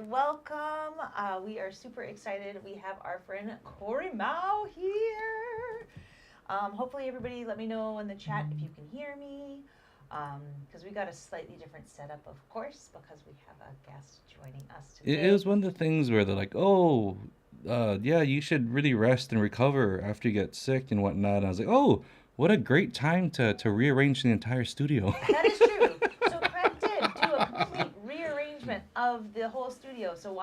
welcome. We are super excited. We have our friend Cory Mau here. Hopefully everybody let me know in the chat if you can hear me. Because we got a slightly different setup, of course, because we have a guest joining us today. It was one of the things where they're like, oh, yeah, you should really rest and recover after you get sick and whatnot. And I was like, oh, what a great time to rearrange the entire studio. That is true. So Craig did do a complete rearrangement of the whole studio. So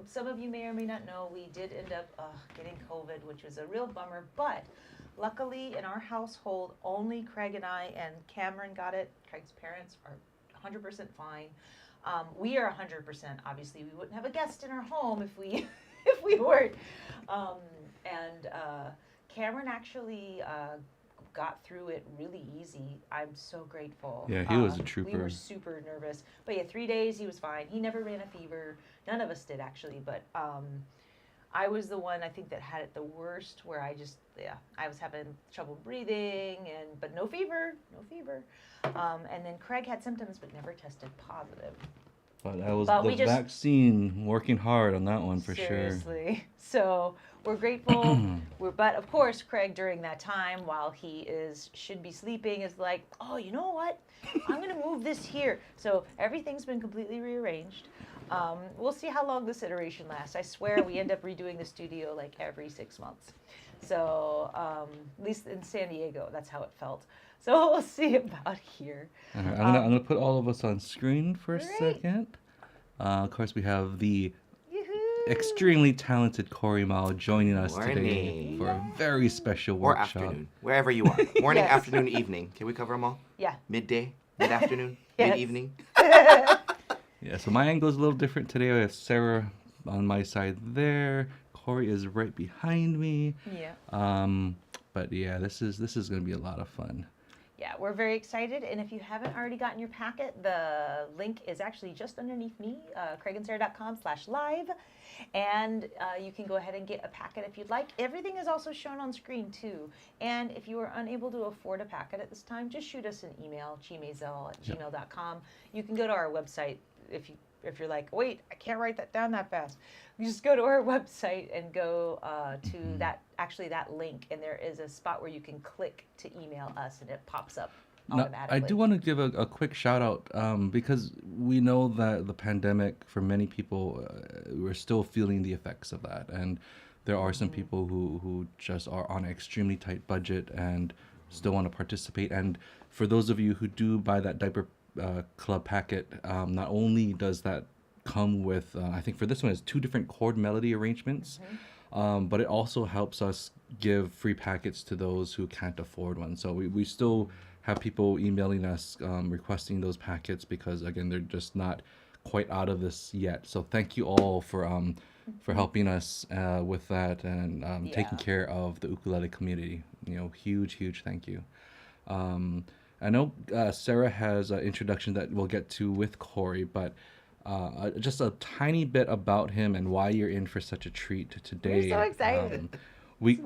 some of you may or may not know, we did end up getting COVID, which was a real bummer. But luckily in our household, only Craig and I and Cameron got it. Craig's parents are 100% fine. We are 100%. Obviously, we wouldn't have a guest in our home if we if we weren't. Cameron actually got through it really easy. I'm so grateful. Yeah, he was a trooper. We were super nervous. But yeah, 3 days he was fine. He never ran a fever. None of us did actually, but I was the one I think that had it the worst, where I was having trouble breathing but no fever. And then Craig had symptoms but never tested positive. But that was the vaccine working hard on that one for sure. Seriously. So we're grateful. But of course, Craig during that time, while he should be sleeping, is like, oh, you know what? I'm gonna move this here. So everything's been completely rearranged. We'll see how long this iteration lasts. I swear we end up redoing the studio like every 6 months. So at least in San Diego, that's how it felt. So we'll see about here. I'm gonna put all of us on screen for a second. Of course, we have the extremely talented Cory Mau joining us today for a very special workshop. Or afternoon, wherever you are. Morning, afternoon, evening. Can we cover them all? Yeah. Midday, mid-afternoon, Yes. mid-evening. Yeah, so my angle is a little different today. I have Sarah on my side there. Cory is right behind me. Yeah. But yeah, this is gonna be a lot of fun. Yeah, we're very excited, and if you haven't already gotten your packet, the link is actually just underneath me, craigandsarah.com/live, and you can go ahead and get a packet if you'd like. Everything is also shown on screen too, and if you are unable to afford a packet at this time, just shoot us an email, chimazel@gmail.com. You can go to our website if you're like, wait, I can't write that down that fast. You just go to our website and go to that link, and there is a spot where you can click to email us, and it pops up automatically. I do want to give a quick shout out because we know that the pandemic, for many people, we're still feeling the effects of that. And there are some people who just are on an extremely tight budget and still want to participate. And for those of you who do buy that Diaper Club packet, not only does that come with, I think for this one, it's 2 different chord melody arrangements. But it also helps us give free packets to those who can't afford one. So we still have people emailing us requesting those packets because, again, they're just not quite out of this yet. So thank you all for helping us with that and taking care of the ukulele community. Huge thank you. I know Sarah has an introduction that we'll get to with Cory, but just a tiny bit about him and why you're in for such a treat today. We're so excited.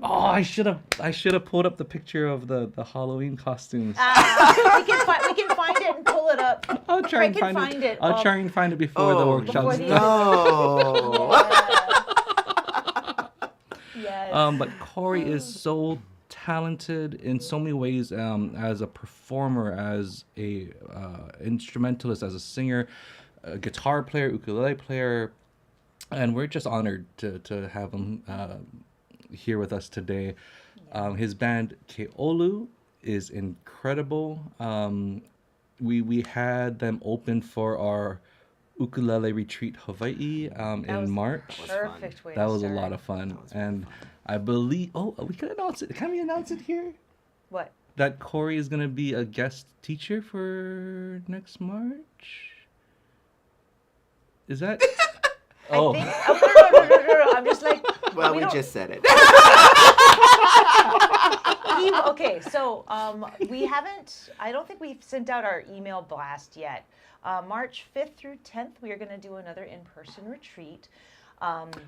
I should have pulled up the picture of the Halloween costumes. We can find it and pull it up. I'll try and find it. I'll try and find it before the workshop's done. Yes. But Cory is so talented in so many ways, as a performer, as a instrumentalist, as a singer, a guitar player, ukulele player, and we're just honored to have him here with us today. His band Keolu is incredible. We had them open for our ukulele retreat Hawaii in March. Perfect way. That was a lot of fun, and I believe. Oh, we can announce it. Can we announce it here? What? That Cory is gonna be a guest teacher for next March. Is that? Oh. No. I'm just like. Well, we just said it. Okay, so we haven't. I don't think we've sent out our email blast yet. March 5th through 10th, we are going to do another in-person retreat.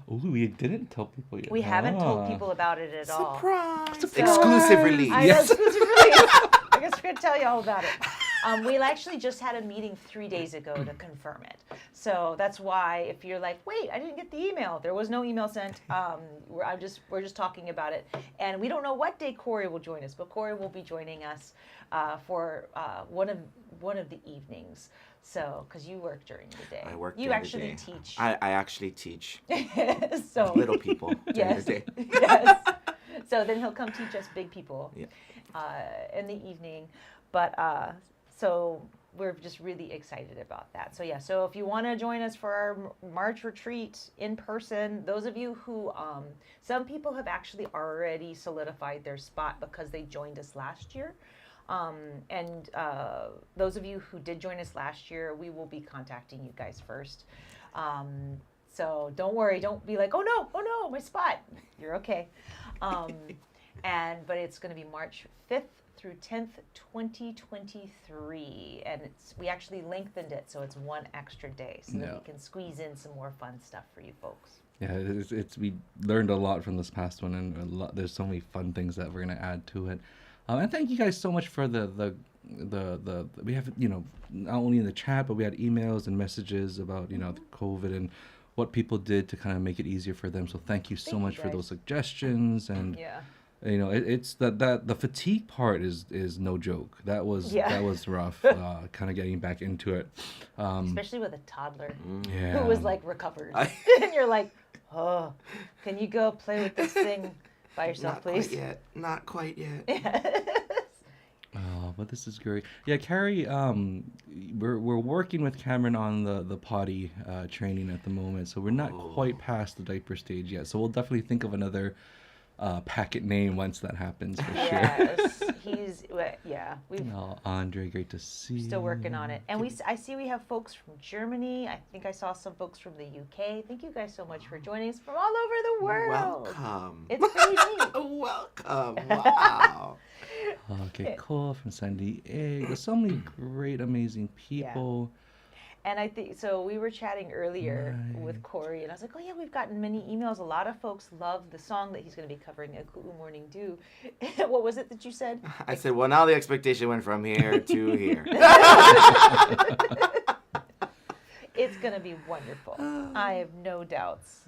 We didn't tell people yet. We haven't told people about it at all. Surprise! So, Exclusive release. I know, exclusive release. I guess we're going to tell you all about it. We actually just had a meeting 3 days ago to confirm it. So that's why if you're like, wait, I didn't get the email. There was no email sent. We're just talking about it. And we don't know what day Cory will join us, but Cory will be joining us for one of the evenings. So, because you work during the day. I work You during actually the day. teach. I actually teach So little people during yes, the day. yes. So then he'll come teach us big people Yeah. in the evening. But so we're just really excited about that. So yeah, so if you want to join us for our March retreat in person, those of you who, some people have actually already solidified their spot because they joined us last year. And those of you who did join us last year, we will be contacting you guys first. So don't worry, don't be like, oh no, my spot. You're okay. But it's going to be March 5th through 10th, 2023. And we actually lengthened it, so it's one extra day so that we can squeeze in some more fun stuff for you folks. Yeah, we learned a lot from this past one, and there's so many fun things that we're gonna add to it. And thank you guys so much for the we have, not only in the chat, but we had emails and messages about the COVID and what people did to kind of make it easier for them. So thank you so much for those suggestions. And it's the fatigue part is no joke. That was rough. Kind of getting back into it, especially with a toddler who was like recovered, and you're like, oh, can you go play with this thing by yourself, please? Not quite yet. Oh, but this is great. Yeah, Carrie, we're working with Cameron on the potty training at the moment, so we're not quite past the diaper stage yet. So we'll definitely think of another packet name once that happens for sure. Yes, we've Andre, great to see. Still working on it, and I see we have folks from Germany. I think I saw some folks from the UK. Thank you guys so much for joining us from all over the world. Welcome. It's pretty neat. Welcome. Wow. Okay, cool. From San Diego. So many great, amazing people. And I think, so we were chatting earlier with Cory, and I was like, oh yeah, we've gotten many emails. A lot of folks love the song that he's going to be covering, A Cool Morning Dew. What was it that you said? I said, well, now the expectation went from here to here. It's going to be wonderful. I have no doubts.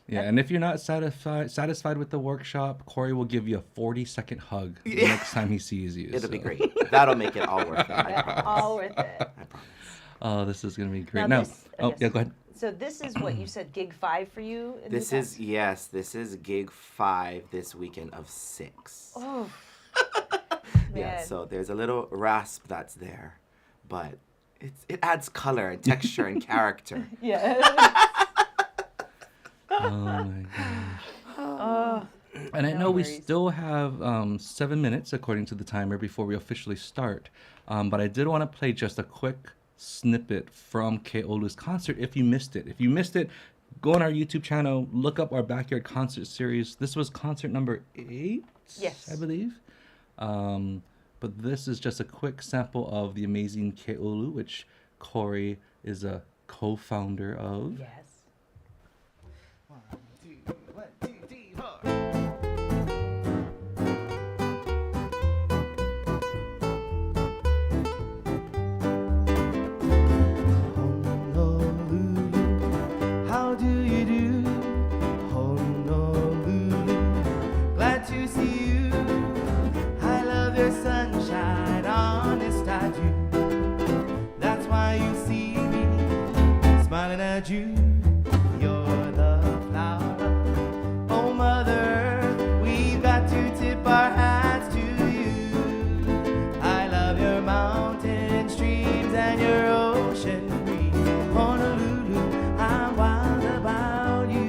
Yeah, and if you're not satisfied with the workshop, Cory will give you a 40-second hug the next time he sees you. It'll be great. That'll make it all worth it. I promise. All worth it. I promise. Oh, this is going to be great. Now, go ahead. So this is what you said, gig 5 for you? This is gig 5 this weekend of 6. Oh, man. Yeah, so there's a little rasp that's there, but it adds color and texture and character. Yeah. Oh my gosh. Oh, and I know worries. we still have 7 minutes according to the timer before we officially start. But I did want to play just a quick snippet from Keolu's concert if you missed it. If you missed it, go on our YouTube channel, look up our Backyard Concert Series. This was concert number 8, yes, I believe. But this is just a quick sample of the amazing Keolu, which Cory is a co-founder of. Yes. 1, 2, 3, 4. Honolulu, how do you do? Honolulu, glad to see you. I love your sunshine on this statue. That's why you see me smiling at you. You're the flower. Oh, Mother Earth, we've got to tip our hats to you. I love your mountain streams and your ocean breeze. Honolulu, I'm wild about you.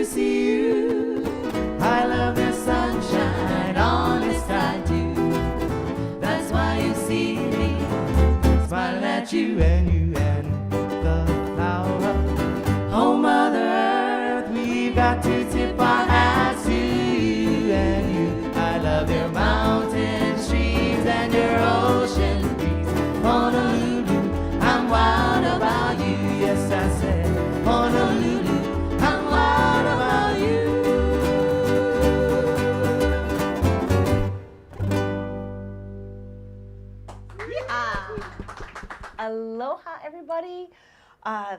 see you. I love the sunshine, honest I do. That's why you see me smiling at you and the flower. Oh, Mother Earth, we've got to tip our hats to you and you. I love your mountain streams and your ocean breeze. Honolulu, I'm wild about you. Yes, I said, Honolulu, I'm wild about you. Aloha, everybody.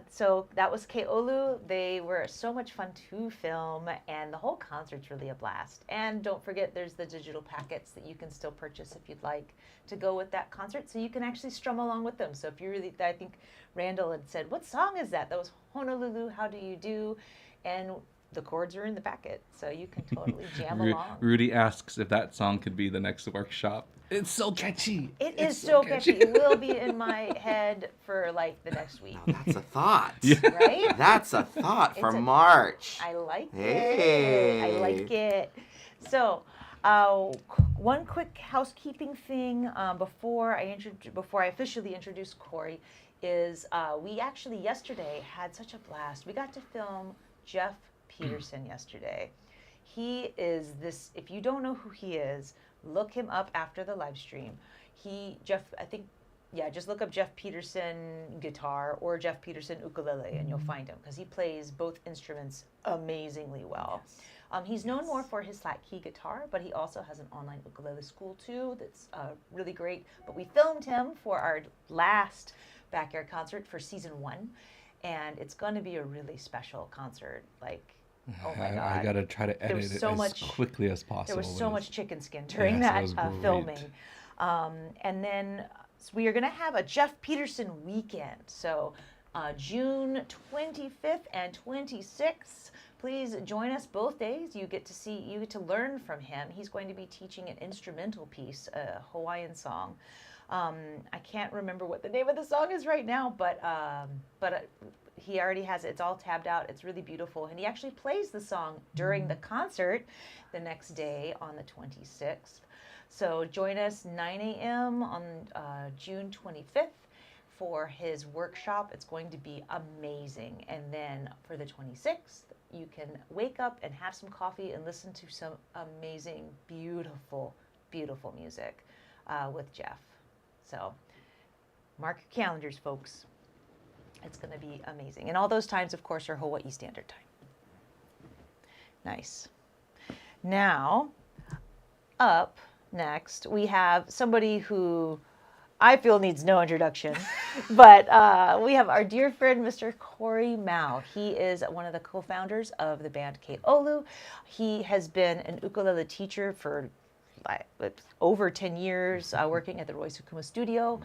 So that was Keolu. They were so much fun to film, and the whole concert's really a blast. And don't forget, there's the digital packets that you can still purchase if you'd like to go with that concert, so you can actually strum along with them. So if you really, I think Randall had said, what song is that? That was Honolulu, How Do You Do? And the chords are in the packet, so you can totally jam along. Rudy asks if that song could be the next workshop. It's so catchy. It is so catchy. It will be in my head for like the next week. Now that's a thought. Right? That's a thought for It's a- March. I like Hey. it. I like it. So, one quick housekeeping thing before I officially introduce Cory is we actually yesterday had such a blast. We got to film Jeff Peterson yesterday. He is this. If you don't know who he is, look him up after the live stream. Just look up Jeff Peterson guitar or Jeff Peterson ukulele, and you'll find him because he plays both instruments amazingly well. He's known more for his flat key guitar, but he also has an online ukulele school too that's really great. But we filmed him for our last backyard concert for season 1, and it's going to be a really special concert. Like, oh my God. I gotta try to edit it as quickly as possible. There was so much chicken skin during Yes, it that was great. filming. And then we are going to have a Jeff Peterson weekend. So June 25th and 26th, please join us both days. You get to learn from him. He's going to be teaching an instrumental piece, a Hawaiian song. I can't remember what the name of the song is right now, but he already has it. It's all tabbed out. It's really beautiful. And he actually plays the song during the concert the next day on the 26th. So join us 9 a.m. on June 25th for his workshop. It's going to be amazing. And then for the 26th, you can wake up and have some coffee and listen to some amazing, beautiful, beautiful music with Jeff. So mark your calendars, folks. It's going to be amazing. And all those times, of course, are Hawaii Standard Time. Nice. Now, up next, we have somebody who I feel needs no introduction, but we have our dear friend, Mr. Cory Mau. He is one of the co-founders of the band Keolu. He has been an ukulele teacher for over 10 years, working at the Roy Sukuma studio,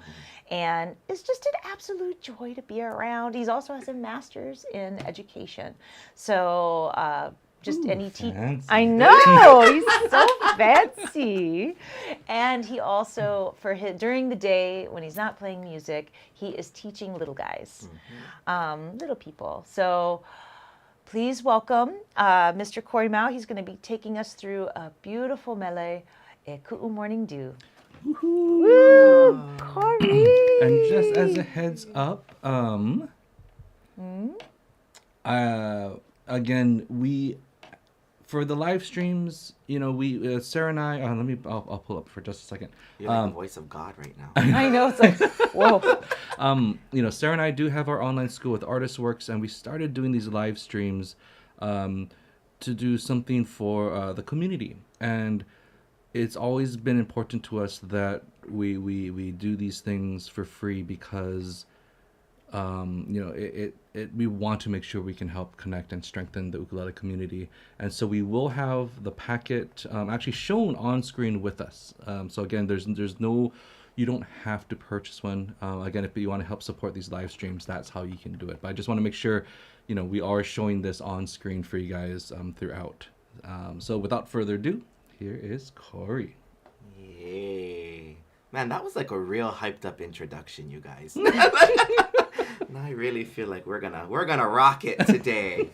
and it's just an absolute joy to be around. He also has a master's in education. So fancy. I know, he's so fancy. And he also, during the day when he's not playing music, he is teaching little guys, little people. So please welcome Mr. Cory Mau. He's going to be taking us through a beautiful mele, E Ku'u Morning Dew. Woo! Cory! And just as a heads up, again, for the live streams, we Sarah and I. I'll pull up for just a second. You're like the voice of God right now. I know, it's like, whoa. Sarah and I do have our online school with Artist Works, and we started doing these live streams to do something for the community. And it's always been important to us that we do these things for free because we want to make sure we can help connect and strengthen the ukulele community. And so we will have the packet actually shown on screen with us. So again, there's no, you don't have to purchase one. Again, if you want to help support these live streams, that's how you can do it. But I just want to make sure, we are showing this on screen for you guys throughout. So without further ado, here is Cory. Yay. Man, that was like a real hyped up introduction, you guys. Now I really feel like we're gonna rock it today.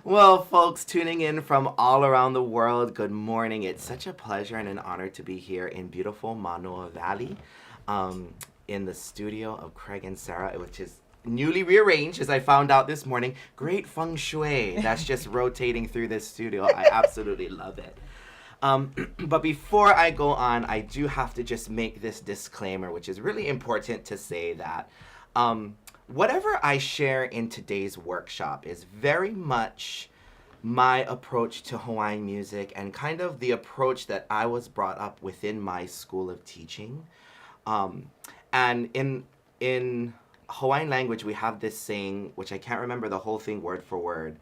Well, folks tuning in from all around the world, good morning. It's such a pleasure and an honor to be here in beautiful Manoa Valley, in the studio of Craig and Sarah, which is newly rearranged, as I found out this morning. Great feng shui that's just rotating through this studio. I absolutely love it. But before I go on, I do have to just make this disclaimer, which is really important to say that whatever I share in today's workshop is very much my approach to Hawaiian music and kind of the approach that I was brought up within my school of teaching. And in Hawaiian language, we have this saying, which I can't remember the whole thing word for word,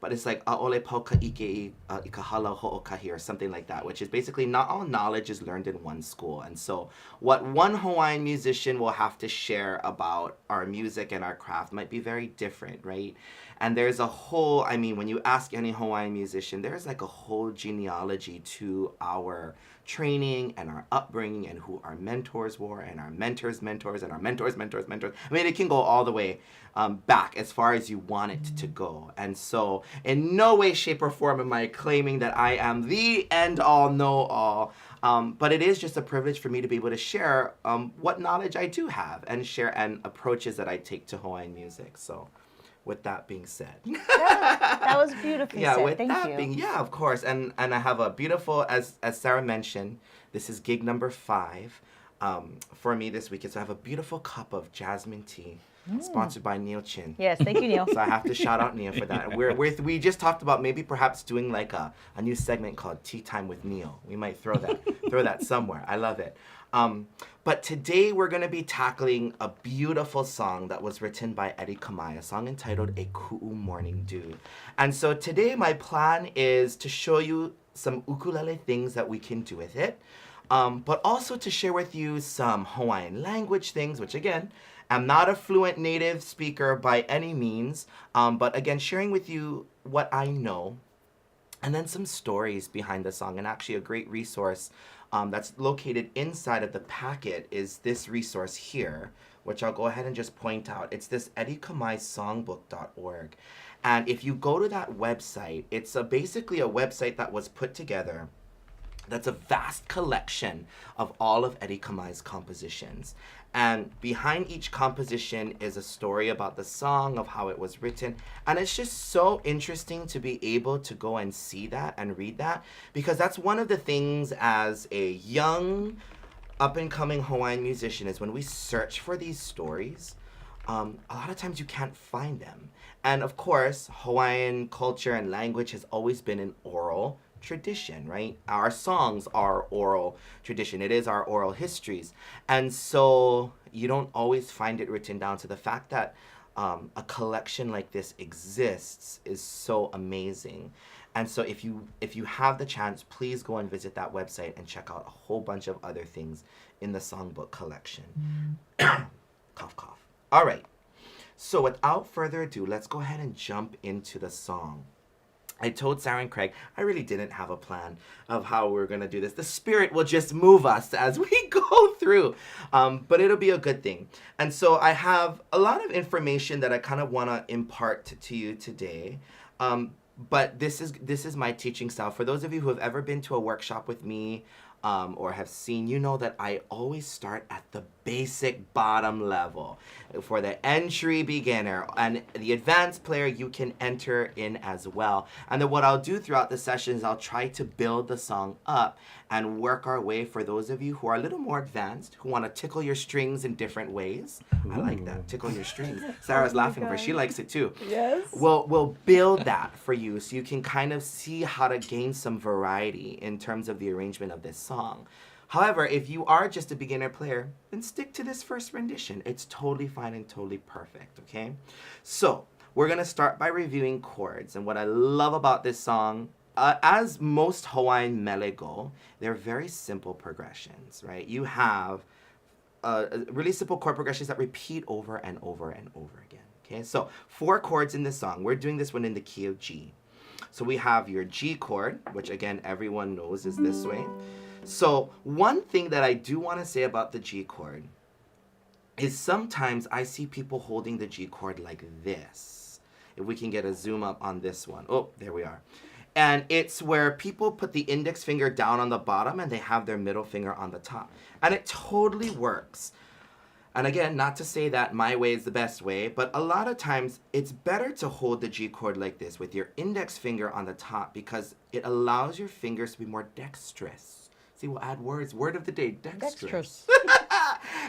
but it's like "A'ole pau ka ike I ka hala ho'okahi," or something like that, which is basically not all knowledge is learned in one school. And so what one Hawaiian musician will have to share about our music and our craft might be very different, right? And there's a whole, I mean, when you ask any Hawaiian musician, there's like a whole genealogy to our training and our upbringing and who our mentors were and our mentors' mentors and our mentors' mentors' mentors. I mean, it can go all the way back as far as you want it to go. And so in no way, shape, or form am I claiming that I am the end-all, know-all. But it is just a privilege for me to be able to share what knowledge I do have and share and approaches that I take to Hawaiian music. So with that being said. That was beautifully Yeah, said. with Thank that you. being, yeah, of course. And I have a beautiful, as Sarah mentioned, this is gig number 5 for me this weekend. So I have a beautiful cup of jasmine tea sponsored by Neil Chin. Yes, thank you, Neil. So I have to shout out Neil for that. We just talked about maybe perhaps doing like a new segment called Tea Time with Neil. We might throw that somewhere. I love it. But today we're going to be tackling a beautiful song that was written by Eddie Kamai, a song entitled A Ku'u Morning Dew. And so today my plan is to show you some ukulele things that we can do with it, but also to share with you some Hawaiian language things, which again, I'm not a fluent native speaker by any means, but again, sharing with you what I know, and then some stories behind the song. And actually a great resource that's located inside of the packet is this resource here, which I'll go ahead and just point out. It's this eddiekamai.songbook.org. And if you go to that website, it's basically a website that was put together that's a vast collection of all of Eddie Kamai's compositions. And behind each composition is a story about the song, of how it was written. And it's just so interesting to be able to go and see that and read that, because that's one of the things as a young, up-and-coming Hawaiian musician is when we search for these stories, a lot of times you can't find them. And of course, Hawaiian culture and language has always been an oral tradition, right? Our songs are oral tradition. It is our oral histories. And so you don't always find it written down. So the fact that a collection like this exists is so amazing. And so if you have the chance, please go and visit that website and check out a whole bunch of other things in the songbook collection. Cough, cough. All right. So without further ado, let's go ahead and jump into the song. I told Sarah and Craig I really didn't have a plan of how we're going to do this. The Spirit will just move us as we go through, but it'll be a good thing. And so I have a lot of information that I kind of want to impart to you today, but this is my teaching style. For those of you who have ever been to a workshop with me, or have seen, you know that I always start at the basic bottom level. For the entry beginner and the advanced player, you can enter in as well. And then what I'll do throughout the sessions, I'll try to build the song up and work our way for those of you who are a little more advanced, who want to tickle your strings in different ways. I like that, tickle your strings. Sarah's laughing, but she likes it too. Yes. We'll build that for you so you can kind of see how to gain some variety in terms of the arrangement of this song. However, if you are just a beginner player, then stick to this first rendition. It's totally fine and totally perfect, okay? So, we're going to start by reviewing chords. And what I love about this song, as most Hawaiian mele go, they're very simple progressions, right? You have really simple chord progressions that repeat over and over and over again, okay? So, 4 chords in this song. We're doing this one in the key of G. So, we have your G chord, which again, everyone knows is this way. So one thing that I do want to say about the G chord is sometimes I see people holding the G chord like this. If we can get a zoom up on this one. Oh, there we are. And it's where people put the index finger down on the bottom and they have their middle finger on the top. And it totally works. And again, not to say that my way is the best way, but a lot of times it's better to hold the G chord like this with your index finger on the top because it allows your fingers to be more dexterous. See, we'll add words. Word of the day, dexterous.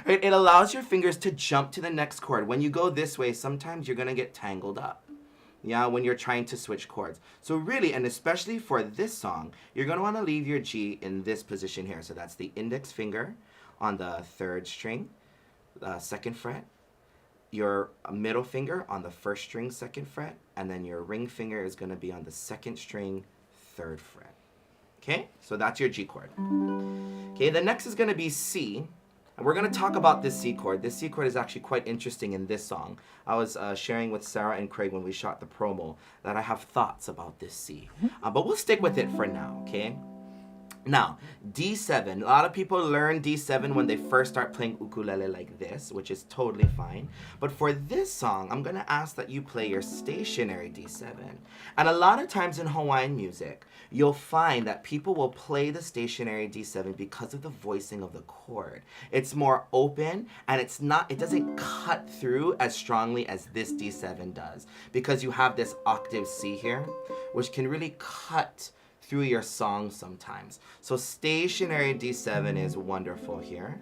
Right? It allows your fingers to jump to the next chord. When you go this way, sometimes you're going to get tangled up. Yeah, when you're trying to switch chords. So really, and especially for this song, you're going to want to leave your G in this position here. So that's the index finger on the 3rd string, 2nd fret, your middle finger on the 1st string, 2nd fret, and then your ring finger is going to be on the 2nd string, 3rd fret. Okay, so that's your G chord. Okay, the next is going to be C. And we're going to talk about this C chord. This C chord is actually quite interesting in this song. I was sharing with Sarah and Craig when we shot the promo that I have thoughts about this C. But we'll stick with it for now, okay? Now, D7. A lot of people learn D7 when they first start playing ukulele like this, which is totally fine. But for this song, I'm going to ask that you play your stationary D7. And a lot of times in Hawaiian music, you'll find that people will play the stationary D7 because of the voicing of the chord. It's more open and it doesn't cut through as strongly as this D7 does because you have this octave C here, which can really cut through your song sometimes. So stationary D7 is wonderful here.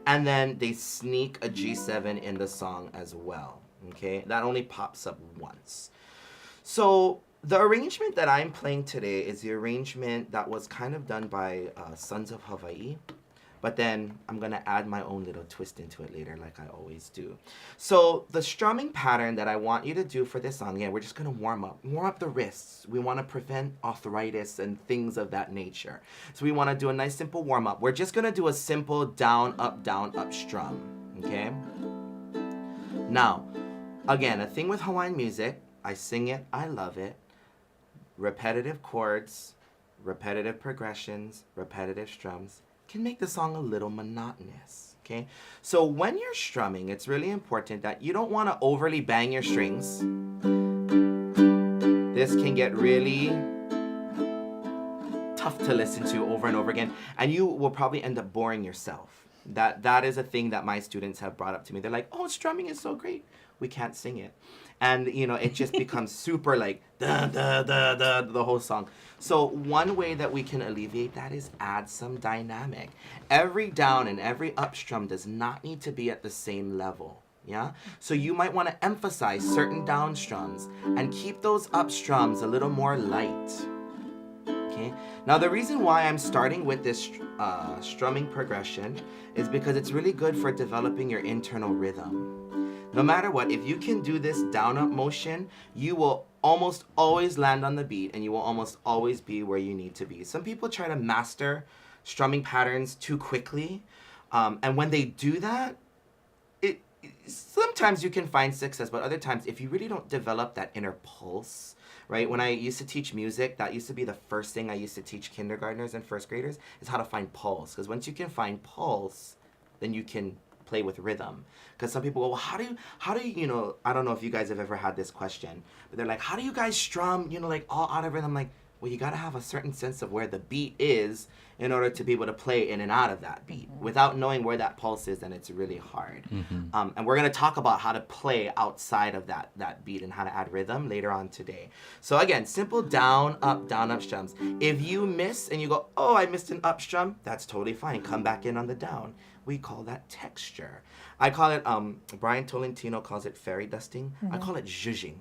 And then they sneak a G7 in the song as well. Okay, that only pops up once. So the arrangement that I'm playing today is the arrangement that was kind of done by Sons of Hawaii. But then I'm going to add my own little twist into it later like I always do. So the strumming pattern that I want you to do for this song, we're just going to warm up the wrists. We want to prevent arthritis and things of that nature. So we want to do a nice simple warm up. We're just going to do a simple down, up strum. Okay? Now, again, a thing with Hawaiian music, I sing it, I love it. Repetitive chords, repetitive progressions, repetitive strums can make the song a little monotonous, okay? So when you're strumming, it's really important that you don't want to overly bang your strings. This can get really tough to listen to over and over again, and you will probably end up boring yourself. That is a thing that my students have brought up to me. They're like, oh, strumming is so great. We can't sing it. And, it just becomes super like, da, da, da, da, the whole song. So one way that we can alleviate that is add some dynamic. Every down and every up strum does not need to be at the same level. Yeah? So you might want to emphasize certain down strums and keep those up strums a little more light. Okay? Now the reason why I'm starting with this strumming progression is because it's really good for developing your internal rhythm. No matter what, if you can do this down-up motion, you will almost always land on the beat and you will almost always be where you need to be. Some people try to master strumming patterns too quickly. And when they do that, sometimes you can find success, but other times, if you really don't develop that inner pulse, right? When I used to teach music, that used to be the first thing I used to teach kindergartners and first graders is how to find pulse. Because once you can find pulse, then you can play with rhythm. Because some people go, well, how do you, I don't know if you guys have ever had this question, but they're like, how do you guys strum, like all out of rhythm? Like, well, you got to have a certain sense of where the beat is in order to be able to play in and out of that beat. Without knowing where that pulse is, then it's really hard. Mm-hmm. And we're going to talk about how to play outside of that beat and how to add rhythm later on today. So again, simple down, up strums. If you miss and you go, oh, I missed an up strum, that's totally fine. Come back in on the down. We call that texture. I call it, Brian Tolentino calls it fairy dusting. Mm-hmm. I call it zhuzhing.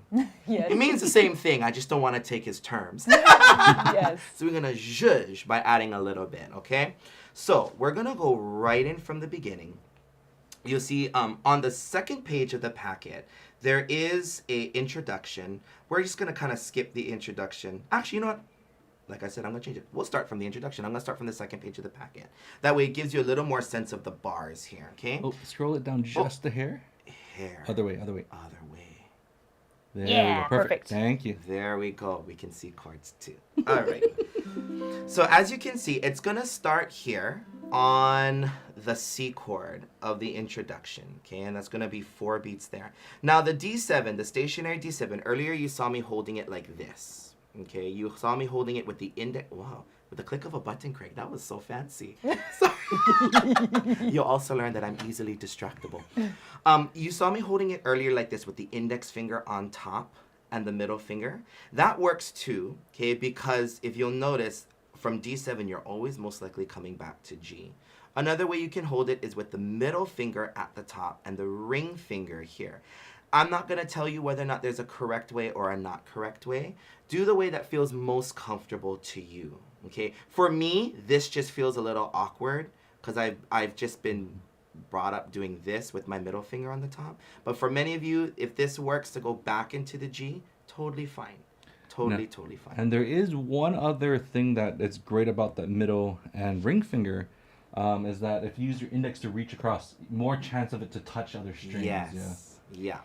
Yes. It means the same thing. I just don't want to take his terms. Yes. So we're going to zhuzh by adding a little bit, okay? So we're going to go right in from the beginning. You'll see on the second page of the packet, there is an introduction. We're just going to kind of skip the introduction. Actually, you know what? Like I said, I'm going to change it. We'll start from the introduction. I'm going to start from the second page of the packet. That way it gives you a little more sense of the bars here, okay? Oh, scroll it down just a hair. Hair. Other way. Other way. There yeah, we go. Perfect. Thank you. There we go. We can see chords too. All right. So as you can see, it's going to start here on the C chord of the introduction, okay? And that's gonna be 4 beats there. Now the D7, the stationary D7, earlier you saw me holding it like this, okay? You saw me holding it with the index, wow, with the click of a button, Craig. That was so fancy. You'll also learn that I'm easily distractible. You saw me holding it earlier like this with the index finger on top and the middle finger. That works too, okay? Because if you'll notice, from D7, you're always most likely coming back to G. Another way you can hold it is with the middle finger at the top and the ring finger here. I'm not going to tell you whether or not there's a correct way or a not correct way. Do the way that feels most comfortable to you, okay? For me, this just feels a little awkward because I've just been brought up doing this with my middle finger on the top. But for many of you, if this works to go back into the G, totally fine. Totally fine. And there is one other thing that is great about the middle and ring finger, is that if you use your index to reach across, more chance of it to touch other strings. Yes. Yeah.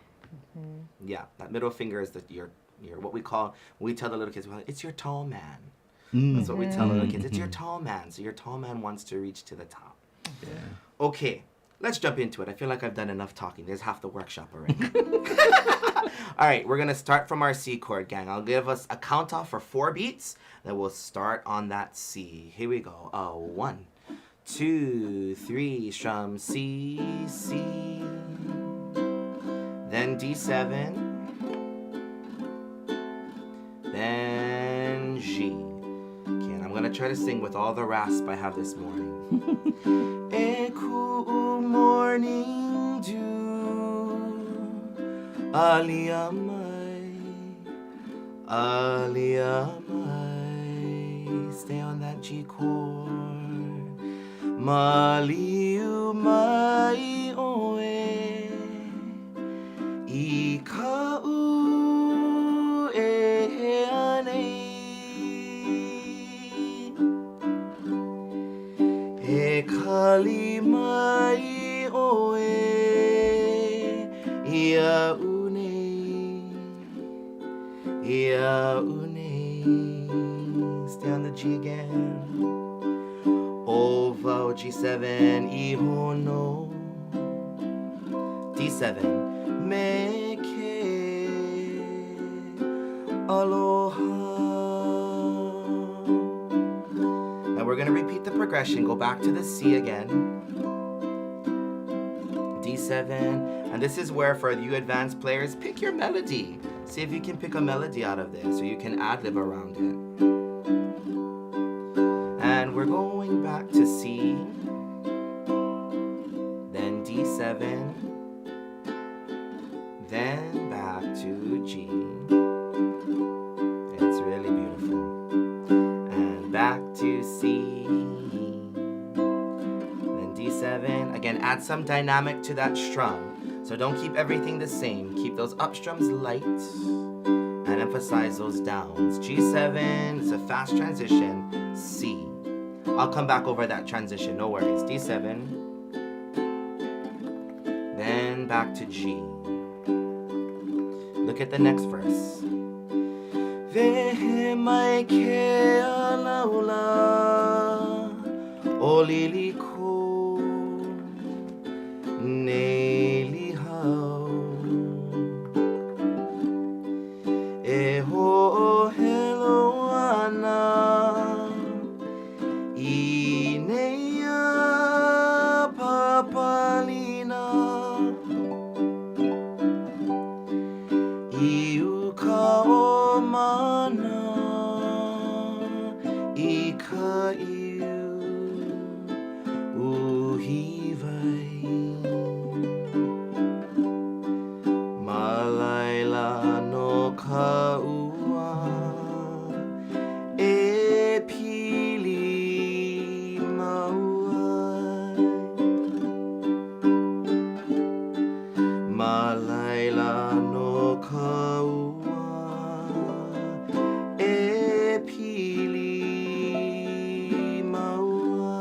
Yeah. That middle finger is your what we call, we tell the little kids, well, it's your tall man. That's what we tell the little kids. It's your tall man. So your tall man wants to reach to the top. Yeah. Okay. Let's jump into it. I feel like I've done enough talking. There's half the workshop already. All right, we're going to start from our C chord, gang. I'll give us a count off for 4 beats. Then we'll start on that C. Here we go. 1, 2, 3, strum C, C. Then D7. Then G. Okay, and I'm going to try to sing with all the rasp I have this morning. A cool morning dew, Aliyamai, Aliyamai. Stay on that G chord. Maliu mai oe, Ikau e ane. E kalimai oe ia une. Stay on the G again. Ova G7 ihono. D7 meke aloha. Now we're going to repeat the progression. Go back to the C again. D7. And this is where, for you advanced players, pick your melody. See if you can pick a melody out of this, or you can ad-lib around it. And we're going back to C. Then D7. Then back to G. It's really beautiful. Back to C, then D7. Again, add some dynamic to that strum. So don't keep everything the same. Keep those up strums light and emphasize those downs. G7, it's a fast transition. C. I'll come back over that transition, no worries. D7, then back to G. Look at the next verse. Vehe mai ke alaula oliliko nei lihau e ho helo ana I neia papalina iu ka o mana I ka iu uhivai malaila no ka ua e pili maua malaila no ka ua e pili maua.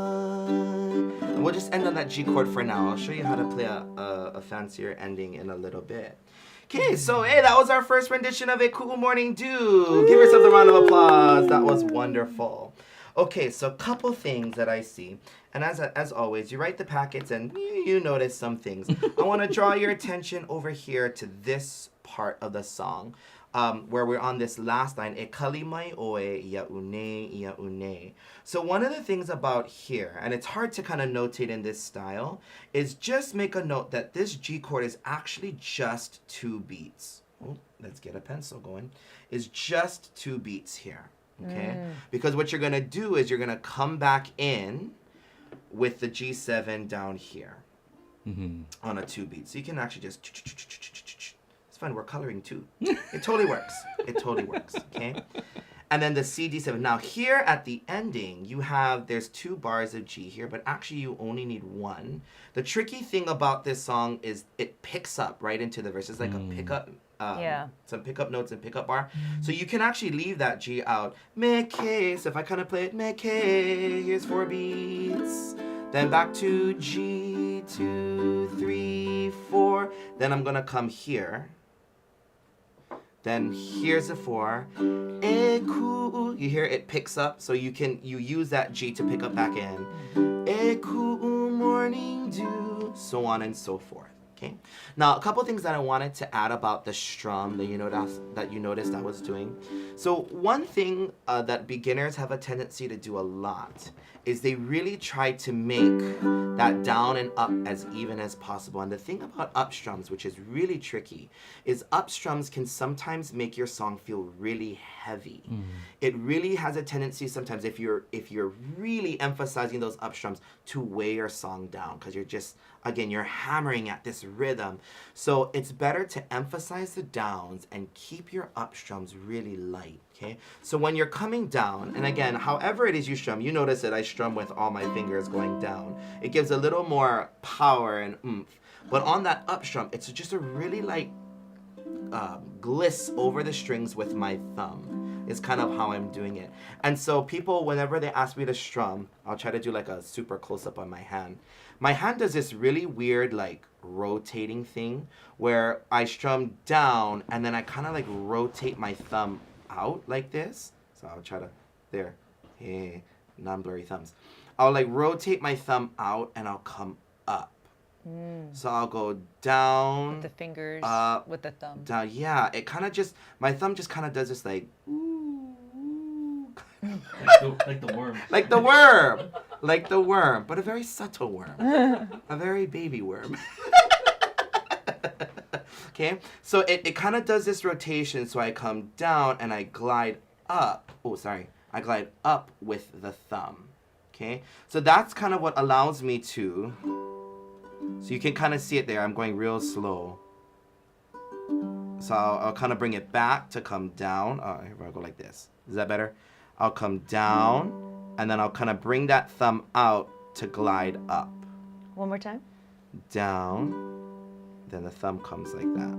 And we'll just end on that G chord for now. I'll show you how to play a fancier ending in a little bit. Okay, so hey, that was our first rendition of A Cool Morning Dew. Give yourself a round of applause. That was wonderful. Okay, so a couple things that I see. And as always, you write the packets and you notice some things. I want to draw your attention over here to this part of the song, where we're on this last line, e kalimai oe ia une. So one of the things about here, and it's hard to kind of notate in this style, is just make a note that this G chord is actually just 2 beats. Oh, let's get a pencil going. Is just 2 beats here. Okay? Because what you're going to do is you're going to come back in with the G7 down here on a 2 beat. So you can actually just... It's fun. We're coloring too. It totally works. It totally works. Okay? And then the C, D7. Now here at the ending, there's 2 bars of G here, but actually you only need 1. The tricky thing about this song is it picks up right into the verse. It's like a pickup... some pickup notes and pickup bar. So you can actually leave that G out. Meke, so if I kind of play it, Meke, here's 4 beats. Then back to G, 2, 3, 4. Then I'm gonna come here. Then here's a 4. Eku, you hear it picks up, so you use that G to pick up back in. Eku, morning dew, so on and so forth. Okay. Now, a couple things that I wanted to add about the strum that you noticed I was doing. So one thing that beginners have a tendency to do a lot is they really try to make that down and up as even as possible. And the thing about up strums, which is really tricky, is up strums can sometimes make your song feel really heavy. It really has a tendency sometimes, if you're really emphasizing those up strums, to weigh your song down, because you're hammering at this rhythm. So it's better to emphasize the downs and keep your up strums really light. Okay, so when you're coming down, and again, however it is you strum, you notice that I strum with all my fingers going down. It gives a little more power and oomph. But on that up strum, it's just a really light gliss over the strings with my thumb. Is kind of how I'm doing it. And so people, whenever they ask me to strum, I'll try to do like a super close-up on my hand. My hand does this really weird like rotating thing where I strum down and then I kind of like rotate my thumb out like this. So I'll try to, there, hey, non-blurry thumbs. I'll like rotate my thumb out and I'll come up. So I'll go down. With the fingers, up, with the thumb. Down, yeah. It kind of just, my thumb just kind of does this like, like the worm. Like the worm. Like the worm, but a very subtle worm. A very baby worm. Okay, so it kind of does this rotation, so I come down and I glide up. Oh, sorry. I glide up with the thumb. Okay, so that's kind of what allows me to, so you can kind of see it there. I'm going real slow. So I'll kind of bring it back to come down. Oh, here I'll go like this. Is that better? I'll come down, and then I'll kind of bring that thumb out to glide up. One more time. Down. Then the thumb comes like that.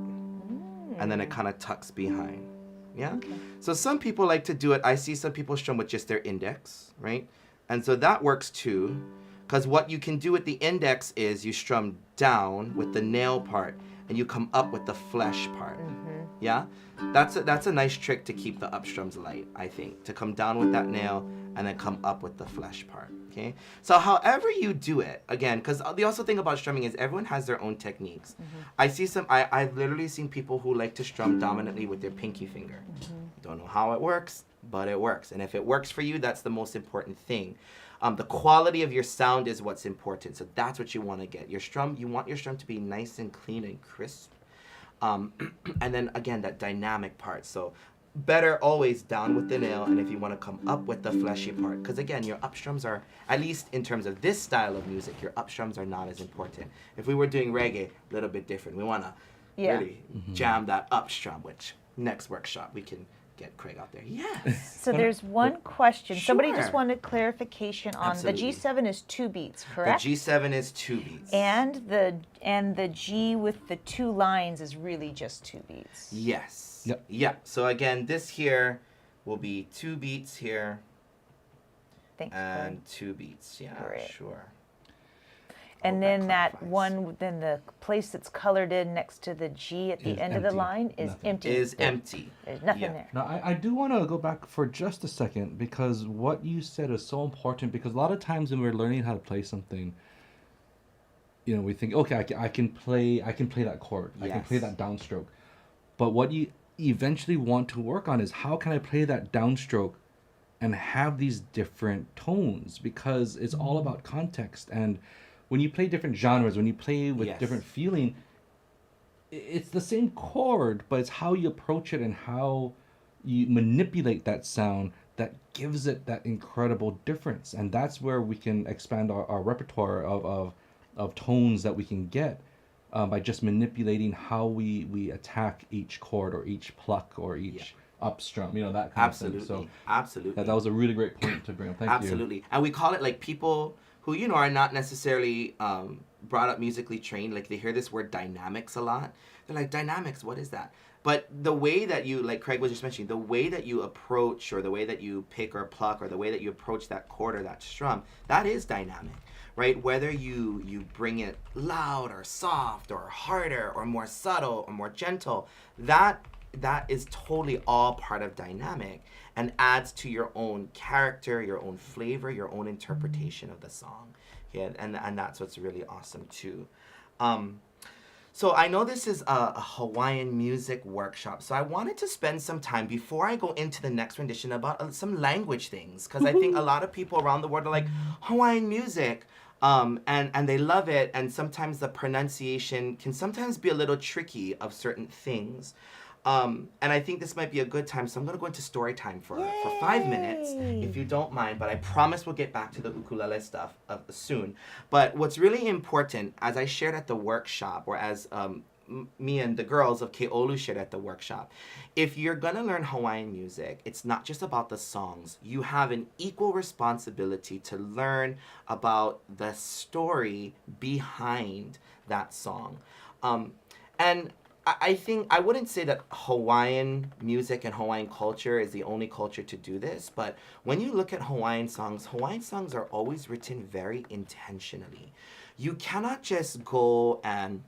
And then it kind of tucks behind. Yeah? Okay. So some people like to do it. I see some people strum with just their index, right? And so that works too. Because what you can do with the index is you strum down with the nail part and you come up with the flesh part. Yeah? That's a nice trick to keep the up strums light, I think. To come down with that nail and then come up with the flesh part. Okay? So however you do it, again, because the also thing about strumming is everyone has their own techniques. I see I've literally seen people who like to strum dominantly with their pinky finger. Don't know how it works, but it works. And if it works for you, that's the most important thing. The quality of your sound is what's important. So that's what you want to get. You want your strum to be nice and clean and crisp. And then again, that dynamic part. So better always down with the nail, and if you want to come up with the fleshy part, because again, your up strums are, at least in terms of this style of music, your up strums are not as important. If we were doing reggae, a little bit different. We want to really jam that up strum, which next workshop we can get Craig out there. Yes. So there's one question. Sure. Somebody just wanted clarification on Absolutely. the G7 is 2 beats, correct? The G7 is 2 beats. And the G with the 2 lines is really just 2 beats. Yes. Yep. Yeah. So again, this here will be 2 beats here. Thanks. And 2 beats. Yeah, Great. sure. And Hope then that clarifies. one, then the place that's colored in next to the G at the Is end of the empty. line is Nothing. empty. Is empty. There's nothing Yeah. there. Now, I do want to go back for just a second because what you said is so important because a lot of times when we're learning how to play something, we think, okay, I can play that chord. I can play Yes. that downstroke. But what you eventually want to work on is how can I play that downstroke and have these different tones because it's all about context. And when you play different genres, when you play with Yes. different feeling, it's the same chord, but it's how you approach it and how you manipulate that sound that gives it that incredible difference. And that's where we can expand our repertoire of tones that we can get by just manipulating how we attack each chord or each pluck or each upstrum, that kind Absolutely. of thing. So Absolutely. that was a really great point to bring up. Thank you. Absolutely. And we call it like people who, are not necessarily brought up musically trained, like they hear this word dynamics a lot. They're like, dynamics, what is that? But the way that you, like Craig was just mentioning, the way that you approach or the way that you pick or pluck or the way that you approach that chord or that strum, that is dynamic, right? Whether you bring it loud or soft or harder or more subtle or more gentle, that is totally all part of dynamic and adds to your own character, your own flavor, your own interpretation of the song. Yeah, and that's what's really awesome too. So I know this is a Hawaiian music workshop, so I wanted to spend some time before I go into the next rendition about some language things, because I think a lot of people around the world are like, Hawaiian music, and they love it, and sometimes the pronunciation can sometimes be a little tricky of certain things. And I think this might be a good time, so I'm going to go into story time for 5 minutes, if you don't mind, but I promise we'll get back to the ukulele stuff soon. But what's really important, as I shared at the workshop, or as me and the girls of Keolu shared at the workshop, if you're going to learn Hawaiian music, it's not just about the songs. You have an equal responsibility to learn about the story behind that song. And I think I wouldn't say that Hawaiian music and Hawaiian culture is the only culture to do this, but when you look at Hawaiian songs are always written very intentionally. You cannot just go and,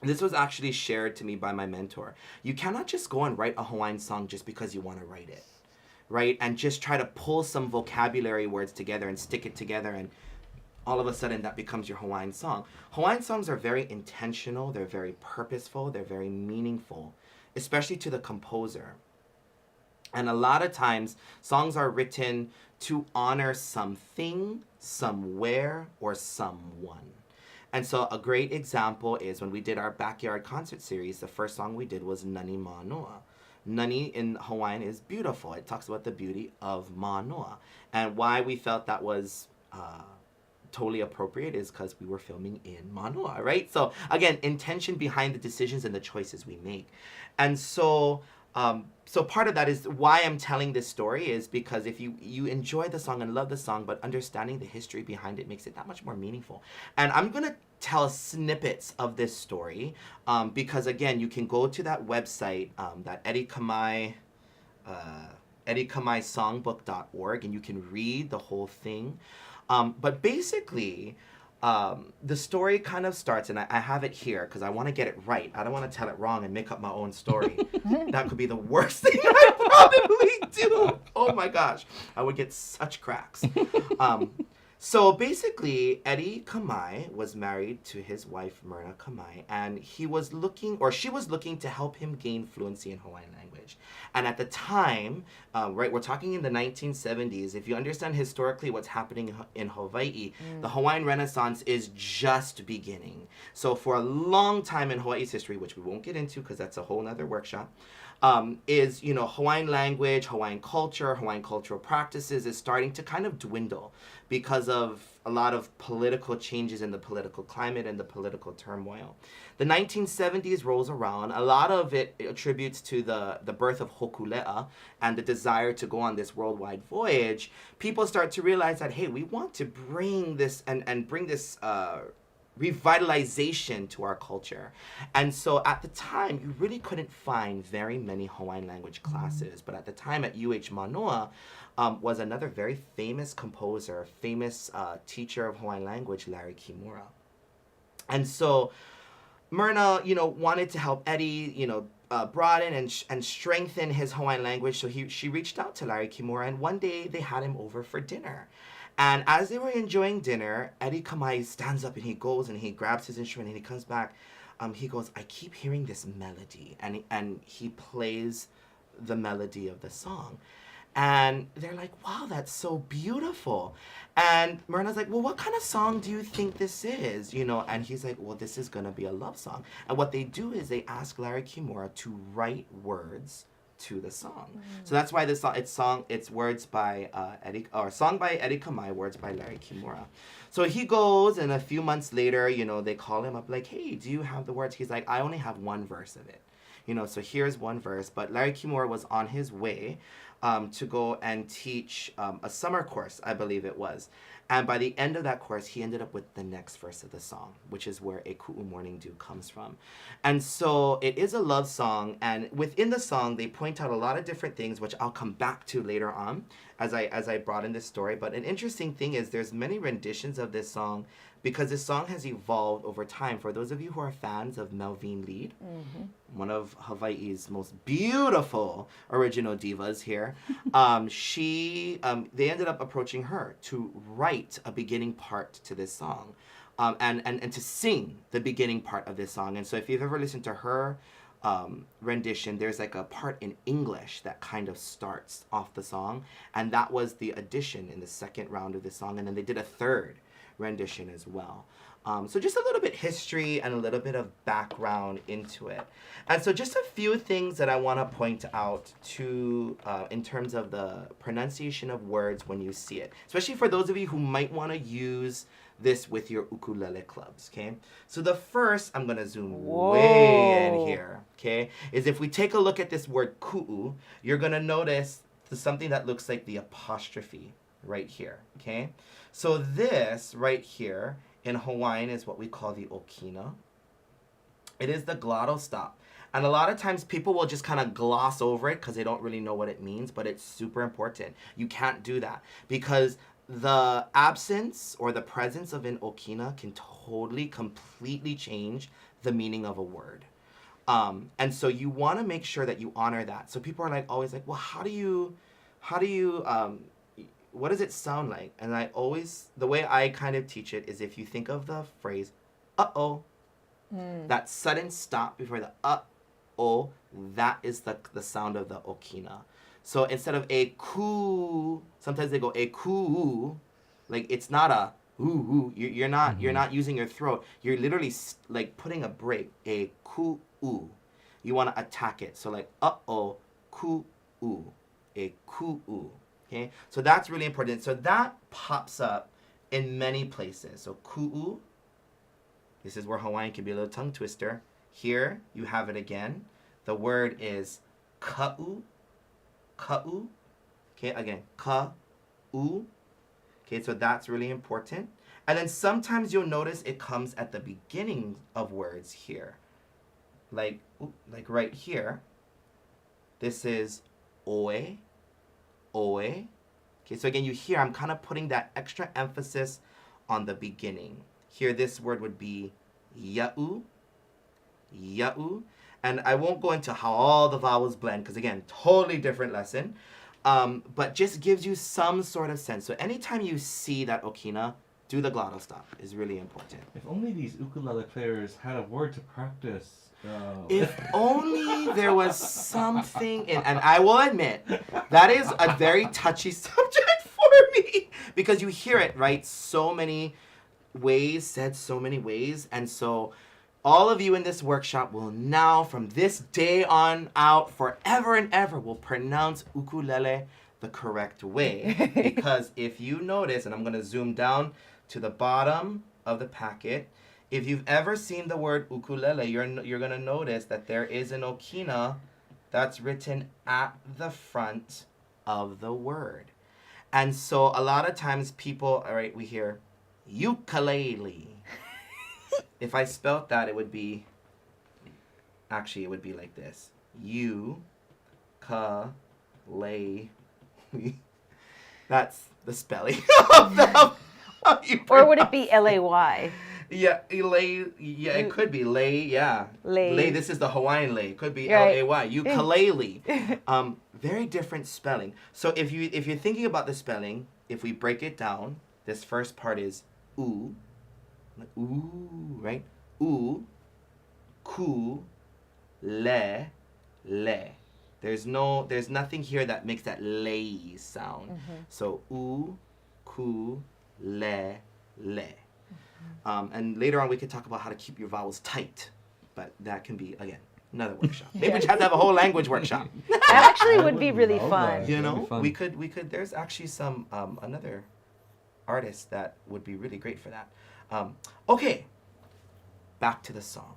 this was actually shared to me by my mentor, you cannot just go and write a Hawaiian song just because you want to write it, right? And just try to pull some vocabulary words together and stick it together and all of a sudden that becomes your Hawaiian song. Hawaiian songs are very intentional, they're very purposeful, they're very meaningful, especially to the composer. And a lot of times, songs are written to honor something, somewhere, or someone. And so a great example is when we did our backyard concert series, the first song we did was Nani Manoa. Nani in Hawaiian is beautiful. It talks about the beauty of Manoa. And why we felt that was totally appropriate is because we were filming in Manoa, right? So again, intention behind the decisions and the choices we make. And so so part of that is why I'm telling this story is because if you enjoy the song and love the song, but understanding the history behind it makes it that much more meaningful. And I'm going to tell snippets of this story because again, you can go to that website, that Eddie Kamai songbook.org, and you can read the whole thing. But basically, the story kind of starts, and I have it here because I want to get it right. I don't want to tell it wrong and make up my own story. That could be the worst thing I probably do. Oh my gosh. I would get such cracks. So basically, Eddie Kamai was married to his wife, Myrna Kamai, and she was looking to help him gain fluency in Hawaiian language. And at the time, right, we're talking in the 1970s, if you understand historically what's happening in Hawaii, the Hawaiian Renaissance is just beginning. So for a long time in Hawaii's history, which we won't get into because that's a whole nother workshop, is, Hawaiian language, Hawaiian culture, Hawaiian cultural practices is starting to kind of dwindle because of a lot of political changes in the political climate and the political turmoil. The 1970s rolls around. A lot of it attributes to the birth of Hokulea and the desire to go on this worldwide voyage. People start to realize that, hey, we want to bring this and bring this revitalization to our culture. And so at the time, you really couldn't find very many Hawaiian language classes. But at the time at UH Manoa was another very famous composer, famous teacher of Hawaiian language, Larry Kimura. And so Myrna, wanted to help Eddie, broaden and strengthen his Hawaiian language. So she reached out to Larry Kimura, and one day they had him over for dinner. And as they were enjoying dinner, Eddie Kamai stands up and he goes and he grabs his instrument and he comes back. He goes, I keep hearing this melody. And he plays the melody of the song. And they're like, wow, that's so beautiful. And Myrna's like, well, what kind of song do you think this is? And he's like, well, this is going to be a love song. And what they do is they ask Larry Kimura to write words to the song. So that's why this song, it's words by song by Eddie Kamai, words by Larry Kimura. So he goes, and a few months later, they call him up like, hey, do you have the words? He's like, I only have one verse of it. So here's one verse. But Larry Kimura was on his way to go and teach a summer course, I believe it was. And by the end of that course, he ended up with the next verse of the song, which is where A Ku'u Morning Dew comes from. And so it is a love song, and within the song, they point out a lot of different things, which I'll come back to later on as I broaden this story. But an interesting thing is there's many renditions of this song because this song has evolved over time. For those of you who are fans of Melvine Lead, one of Hawaii's most beautiful original divas here, they ended up approaching her to write a beginning part to this song, and to sing the beginning part of this song. And so if you've ever listened to her rendition, there's like a part in English that kind of starts off the song, and that was the addition in the second round of the song, and then they did a third rendition as well. So just a little bit history and a little bit of background into it. And so just a few things that I want to point out to in terms of the pronunciation of words when you see it, especially for those of you who might want to use this with your ukulele clubs, okay? So the first, I'm going to zoom way in here, okay, is if we take a look at this word ku'u, you're going to notice something that looks like the apostrophe right here, okay? So this right here in Hawaiian is what we call the okina. It is the glottal stop. And a lot of times people will just kind of gloss over it because they don't really know what it means, but it's super important. You can't do that because the absence or the presence of an okina can totally, completely change the meaning of a word. And so you want to make sure that you honor that. So people are always like, well, how do you, what does it sound like? And the way I kind of teach it is if you think of the phrase, uh-oh, that sudden stop before the uh-oh, that is the sound of the okina. So instead of a ku, sometimes they go a ku, like it's not a ooh, you're not using your throat. You're literally putting a break, a ku. You want to attack it. So uh-oh, ku, a ku. Okay, so that's really important. So that pops up in many places. So ku'u, this is where Hawaiian can be a little tongue twister. Here, you have it again. The word is ka'u. Okay, again, ka'u. Okay, so that's really important. And then sometimes you'll notice it comes at the beginning of words here. Like right here. This is oe. Okay, so again, you hear I'm kind of putting that extra emphasis on the beginning. Here, this word would be ya'u. And I won't go into how all the vowels blend, because again, totally different lesson. But just gives you some sort of sense. So anytime you see that okina, do the glottal stop is really important. If only these ukulele players had a word to practice. If only there was something in, and I will admit, that is a very touchy subject for me because you hear it, right? So many ways, said so many ways. And so all of you in this workshop will now, from this day on out, forever and ever, will pronounce ukulele the correct way. Because if you notice, and I'm going to zoom down to the bottom of the packet, if you've ever seen the word ukulele, you're going to notice that there is an okina that's written at the front of the word. And so a lot of times people, all right, we hear ukulele. If I spelt that, it would be like this. U-ka-lay. That's the spelling of Or would it be L-A-Y? Yeah, lay. Yeah, it could be lay. Yeah, Lay. Lay. This is the Hawaiian lay. It could be Right. L-A-Y. Ukulele. Very different spelling. So if you're thinking about the spelling, if we break it down, this first part is oo, ooh, right? Oo, ku, le, le. There's nothing here that makes that lay sound. So oo, ku, le, le. And later on, we could talk about how to keep your vowels tight, but that can be, again, another workshop. Maybe we should have to have a whole language workshop. That actually would be really love fun. that. You That'd know, be fun. we could. There's actually some another artist that would be really great for that. Okay, back to the song.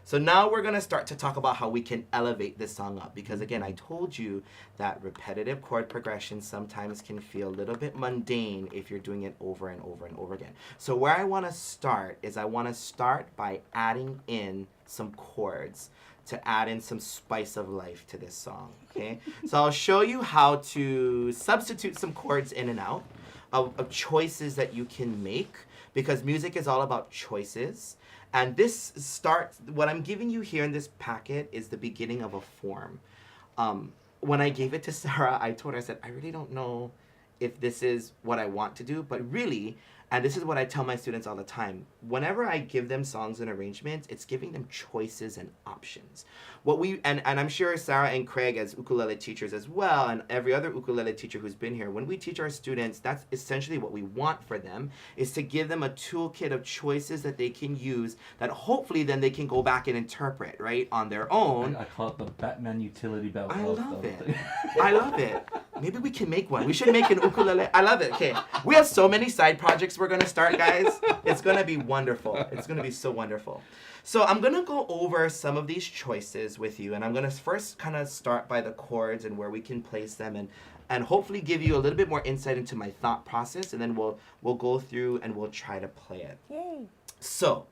So now we're gonna start to talk about how we can elevate this song up, because again, I told you that repetitive chord progression sometimes can feel a little bit mundane if you're doing it over and over and over again. So where I wanna start is I wanna start by adding in some chords to add in some spice of life to this song, okay? So I'll show you how to substitute some chords in and out of choices that you can make, because music is all about choices. And this starts, what I'm giving you here in this packet is the beginning of a form. When I gave it to Sarah, I told her, I said, I really don't know if this is what I want to do, but really, and this is what I tell my students all the time, whenever I give them songs and arrangements, it's giving them choices and options. And I'm sure Sarah and Craig as ukulele teachers as well, and every other ukulele teacher who's been here, when we teach our students, that's essentially what we want for them, is to give them a toolkit of choices that they can use that hopefully then they can go back and interpret, right, on their own. I call it the Batman utility belt. I love it. I love it. Maybe we can make one. We should make an ukulele. I love it. Okay. We have so many side projects we're going to start, guys. It's going to be wonderful. It's going to be so wonderful. So I'm going to go over some of these choices with you, and I'm going to first kind of start by the chords and where we can place them, and hopefully give you a little bit more insight into my thought process, and then we'll go through and we'll try to play it. Yay. So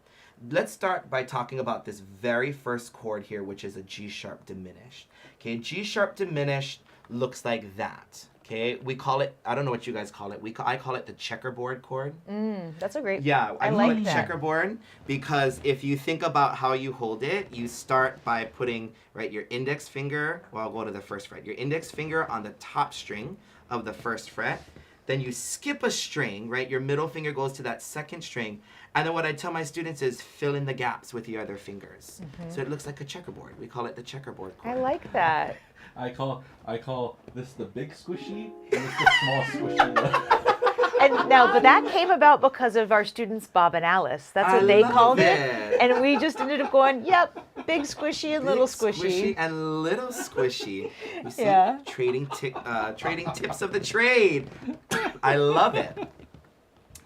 let's start by talking about this very first chord here, which is a G sharp diminished. Okay, G sharp diminished looks like that. Okay, we call it, I don't know what you guys call it. I call it the checkerboard chord. That's a great. Yeah, I call like it that. checkerboard because if you think about how you hold it, you start by putting, right, your index finger, well, I'll go to the first fret, your index finger on the top string of the first fret. Then you skip a string, right? Your middle finger goes to that second string. And then what I tell my students is fill in the gaps with your other fingers. So it looks like a checkerboard. We call it the checkerboard chord. I like that. I call this the big squishy and this the small squishy. And now, but that came about because of our students Bob and Alice. That's what I they love called it. it. And we just ended up going, yep, big squishy and little Big squishy. and little squishy. You see, Yeah. trading tips of the trade. I love it.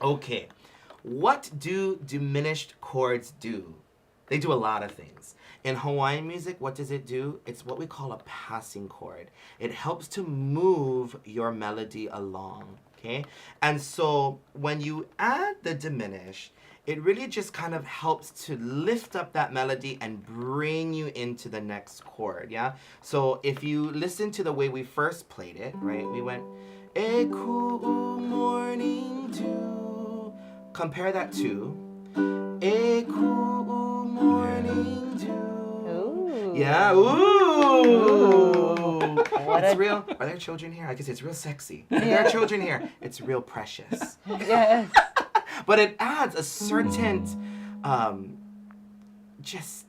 Okay, what do diminished chords do? They do a lot of things. In Hawaiian music, what does it do? It's what we call a passing chord. It helps to move your melody along, okay? And so when you add the diminished, it really just kind of helps to lift up that melody and bring you into the next chord, yeah? So if you listen to the way we first played it, right? We went, E ku'u morning dew. Compare that to, E ku'u morning dew. Ooh. Yeah, ooh. What It's a- real. Are there children here? I guess it's real sexy. If there are children here, it's real precious. Yes. But it adds a certain, just,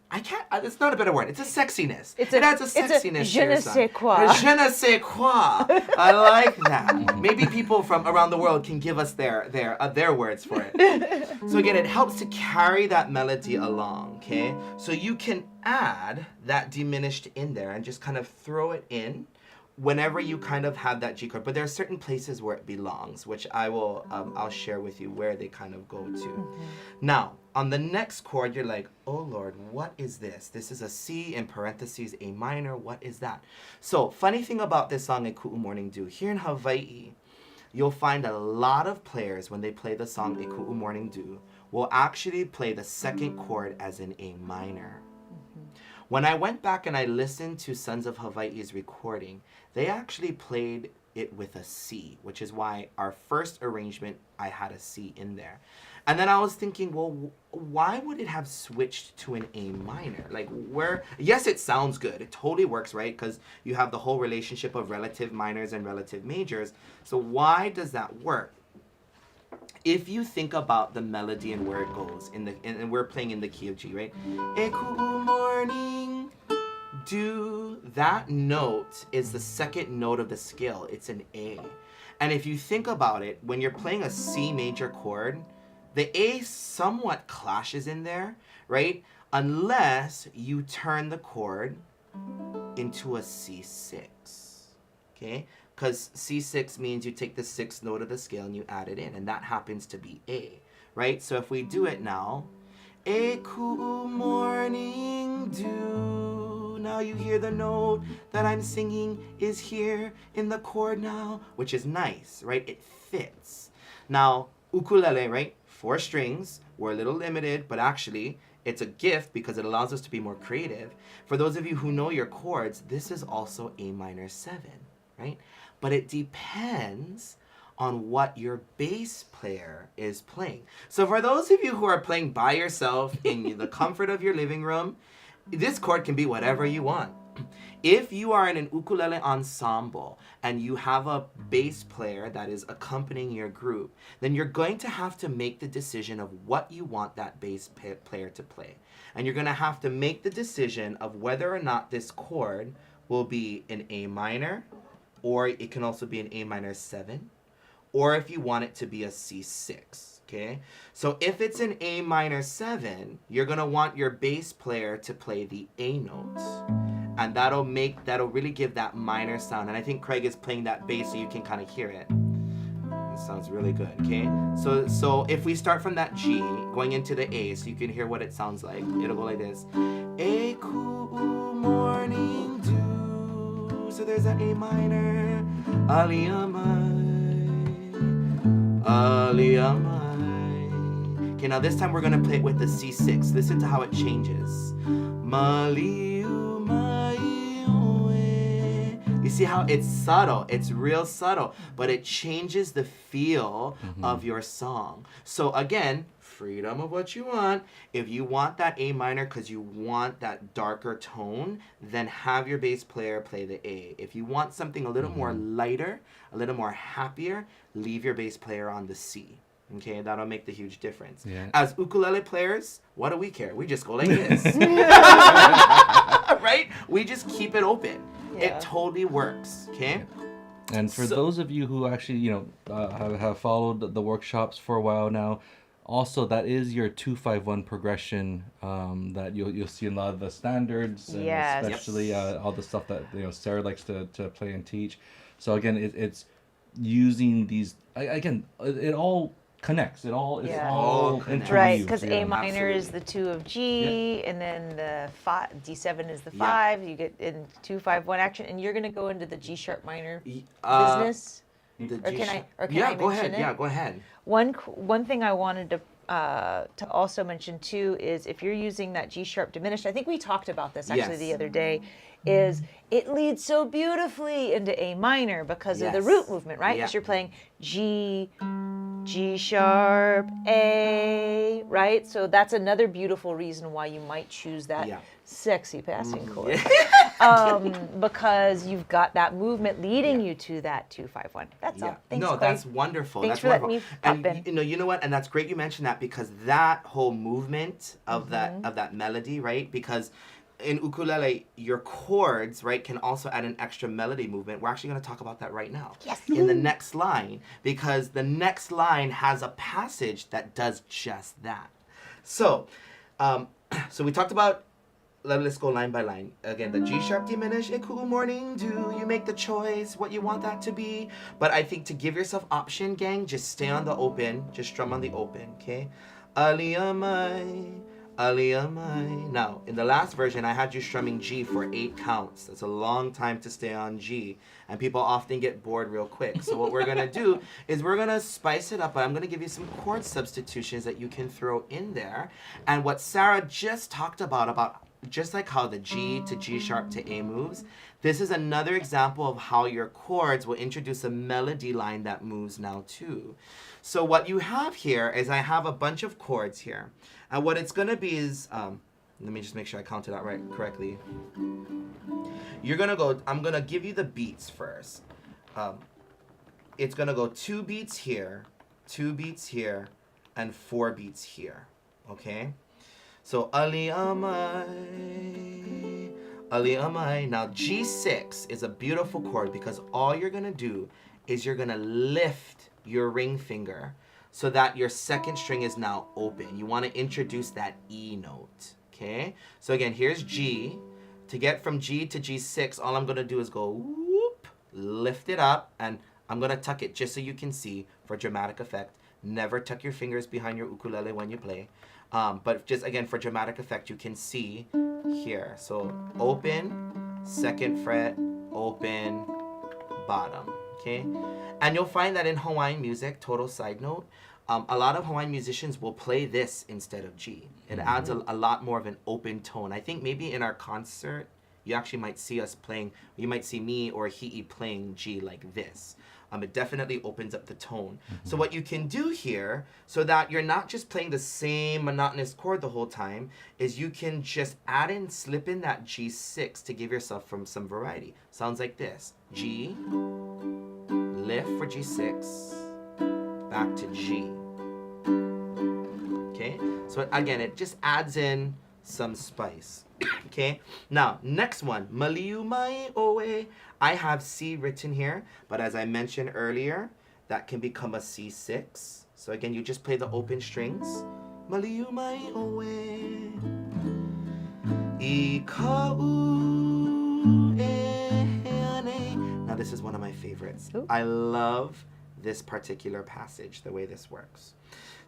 I can't, it's not a better word. It's a sexiness. It adds a sexiness je to ne your song. sais quoi. A je ne sais quoi. I like that. Maybe people from around the world can give us their words for it. So again, it helps to carry that melody along, okay? So you can add that diminished in there and just kind of throw it in whenever you kind of have that G chord. But there are certain places where it belongs, which I'll share with you where they kind of go to. Now, on the next chord, you're like, oh Lord, what is this? This is a C in parentheses, A minor, what is that? So, funny thing about this song, E Ku'u Morning Dew, here in Hawaii, you'll find a lot of players, when they play the song E Ku'u Morning Dew, will actually play the second chord as an A minor. When I went back and I listened to Sons of Hawaii's recording, they actually played it with a C, which is why our first arrangement, I had a C in there. And then I was thinking, well, why would it have switched to an A minor? Like, where, yes, it sounds good. It totally works, right? Because you have the whole relationship of relative minors and relative majors. So why does that work? If you think about the melody and where it goes, and we're playing in the key of G, right? A cool morning, do, that note is the second note of the scale. It's an A. And if you think about it, when you're playing a C major chord, the A somewhat clashes in there, right? Unless you turn the chord into a C6, okay? Because C6 means you take the sixth note of the scale and you add it in, and that happens to be A, right? So if we do it now, a cool morning dew. Now you hear the note that I'm singing is here in the chord now, which is nice, right? It fits. Now, ukulele, right? 4 strings. We're a little limited, but actually, it's a gift because it allows us to be more creative. For those of you who know your chords, this is also A minor 7, right? But it depends on what your bass player is playing. So for those of you who are playing by yourself in the comfort of your living room, this chord can be whatever you want. If you are in an ukulele ensemble and you have a bass player that is accompanying your group, then you're going to have to make the decision of what you want that bass player to play. And you're going to have to make the decision of whether or not this chord will be an A minor, or it can also be an A minor 7, or if you want it to be a C6, okay? So if it's an A minor 7, you're gonna want your bass player to play the A note. And that'll really give that minor sound. And I think Craig is playing that bass so you can kind of hear it. It sounds really good, okay? So if we start from that G, going into the A, so you can hear what it sounds like. It'll go like this. A cool morning dew. So there's that A minor. Aliyamai. Aliyamai. Okay, now this time we're gonna play it with the C6. Listen to how it changes. You see how it's subtle, it's real subtle, but it changes the feel of your song. So again, freedom of what you want. If you want that A minor because you want that darker tone, then have your bass player play the A. If you want something a little more lighter, a little more happier, leave your bass player on the C. Okay, that'll make the huge difference. Yeah. As ukulele players, what do we care? We just go like this. Right? We just keep it open. Yeah. It totally works, okay? And for those of you who actually, have followed the workshops for a while now, also that is your 2-5-1 progression that you'll see in a lot of the standards, and especially all the stuff that Sarah likes to play and teach. So again, it's using these it all connects. It's all connects. Right, because A minor is the 2 of G, and then the D7 is the 5. You get in 2-5-1 action, and you're going to go into the G sharp minor business. Can I go ahead. it? Yeah, go ahead. One thing I wanted to also mention too is if you're using that G sharp diminished, I think we talked about this actually the other day, is it leads so beautifully into A minor because of the root movement, right? Because you're playing G, G sharp, A, right? So that's another beautiful reason why you might choose that sexy passing chord. Because you've got that movement leading you to that 2-5-1. That's all. Thanks, Cory. That's wonderful. Thanks that's for wonderful. letting me pop And you know what? And that's great you mentioned that, because that whole movement of that melody, right? Because in ukulele, your chords, right, can also add an extra melody movement. We're actually going to talk about that right now. Yes. In the next line, because the next line has a passage that does just that. So, so we talked about, let's go line by line. Again, the G sharp diminished, a cool morning dew. You make the choice, what you want that to be. But I think to give yourself option, gang, just stay on the open. Just strum on the open, okay? Aliyamai. Aliyamai. Now, in the last version, I had you strumming G for 8 counts. That's a long time to stay on G, and people often get bored real quick. So what we're gonna do is we're gonna spice it up. I'm gonna give you some chord substitutions that you can throw in there. And what Sarah just talked about just like how the G to G sharp to A moves, this is another example of how your chords will introduce a melody line that moves now too. So what you have here is I have a bunch of chords here. And what it's going to be is, let me just make sure I counted out correctly. You're going to go, I'm going to give you the beats first. It's going to go 2 beats here, 2 beats here, and 4 beats here. Okay? So, Ali Amai, Ali Amai. Now, G6 is a beautiful chord because all you're going to do is you're going to lift your ring finger so that your second string is now open. You want to introduce that E note. Okay? So, again, here's G. To get from G to G6, all I'm going to do is go whoop, lift it up, and I'm going to tuck it just so you can see for dramatic effect. Never tuck your fingers behind your ukulele when you play. But just again, for dramatic effect, you can see here. So open, second fret, open, bottom. Okay? And you'll find that in Hawaiian music, total side note, a lot of Hawaiian musicians will play this instead of G. It adds a lot more of an open tone. I think maybe in our concert, you actually might see us playing, you might see me or Hi'i playing G like this. It definitely opens up the tone. So what you can do here, so that you're not just playing the same monotonous chord the whole time, is you can just add in, slip in that G6 to give yourself some variety. Sounds like this. G, lift for G6, back to G. Okay? So again, it just adds in some spice. Okay? Now, next one. Maliu mai oe. I have C written here, but as I mentioned earlier, that can become a C6. So again, you just play the open strings. Maliu mai oe. Ikau e heane. Now this is one of my favorites. Ooh. I love this particular passage, the way this works.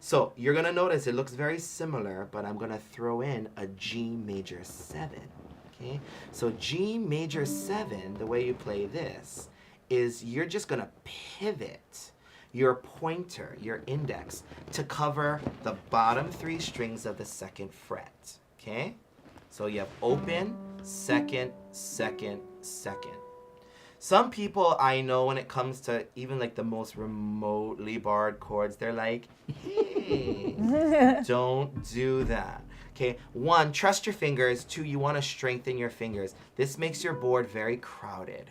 So you're going to notice it looks very similar, but I'm going to throw in a G major 7. Okay? So G major 7, the way you play this, is you're just going to pivot your pointer, your index, to cover the bottom 3 strings of the 2nd fret. Okay? So you have open, second, second, second. Some people I know, when it comes to even like the most remotely barred chords, they're like, hey, don't do that. Okay, 1, trust your fingers. 2, you want to strengthen your fingers. This makes your board very crowded.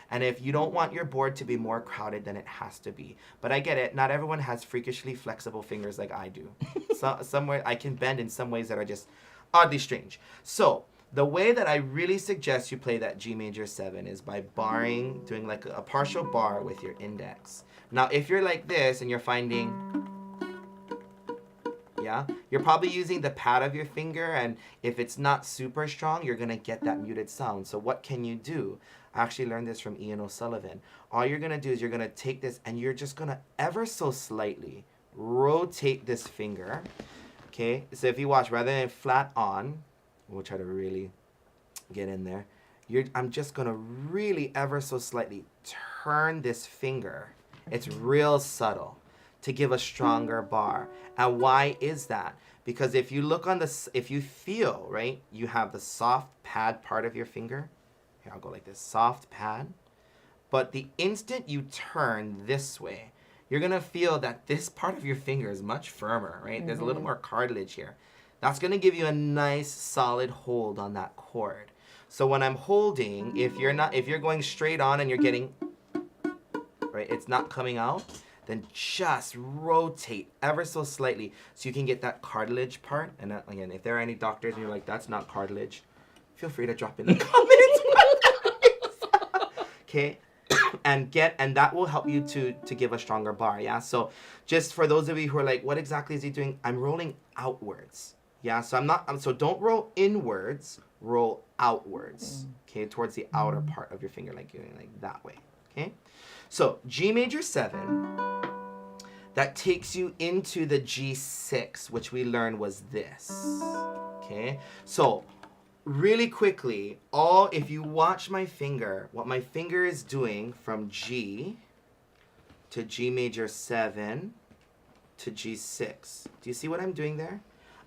And if you don't want your board to be more crowded than it has to be. But I get it, not everyone has freakishly flexible fingers like I do. So, somewhere I can bend in some ways that are just oddly strange. So, the way that I really suggest you play that G major 7 is by barring, doing like a partial bar with your index. Now, if you're like this and you're finding, yeah, you're probably using the pad of your finger, and if it's not super strong, you're gonna get that muted sound. So what can you do? I actually learned this from Ian O'Sullivan. All you're gonna do is you're gonna take this and you're just gonna ever so slightly rotate this finger. Okay, so if you watch, rather than flat on, we'll try to really get in there. I'm just going to really ever so slightly turn this finger. It's real subtle to give a stronger bar. And why is that? Because if you look on if you feel, right, you have the soft pad part of your finger. Here, I'll go like this, soft pad. But the instant you turn this way, you're going to feel that this part of your finger is much firmer, right? There's a little more cartilage here. That's going to give you a nice solid hold on that chord. So when I'm holding, if you're going straight on and you're getting, right, it's not coming out, then just rotate ever so slightly so you can get that cartilage part. And again, if there are any doctors and you're like, that's not cartilage, feel free to drop in the comments. Okay? And that will help you to give a stronger bar, yeah? So just for those of you who are like, what exactly is he doing? I'm rolling outwards. Yeah, so so don't roll inwards, roll outwards, okay, towards the outer part of your finger, like that way, okay? So G major 7, that takes you into the G6, which we learned was this, okay? So really quickly, if you watch my finger, what my finger is doing from G to G major 7 to G6, do you see what I'm doing there?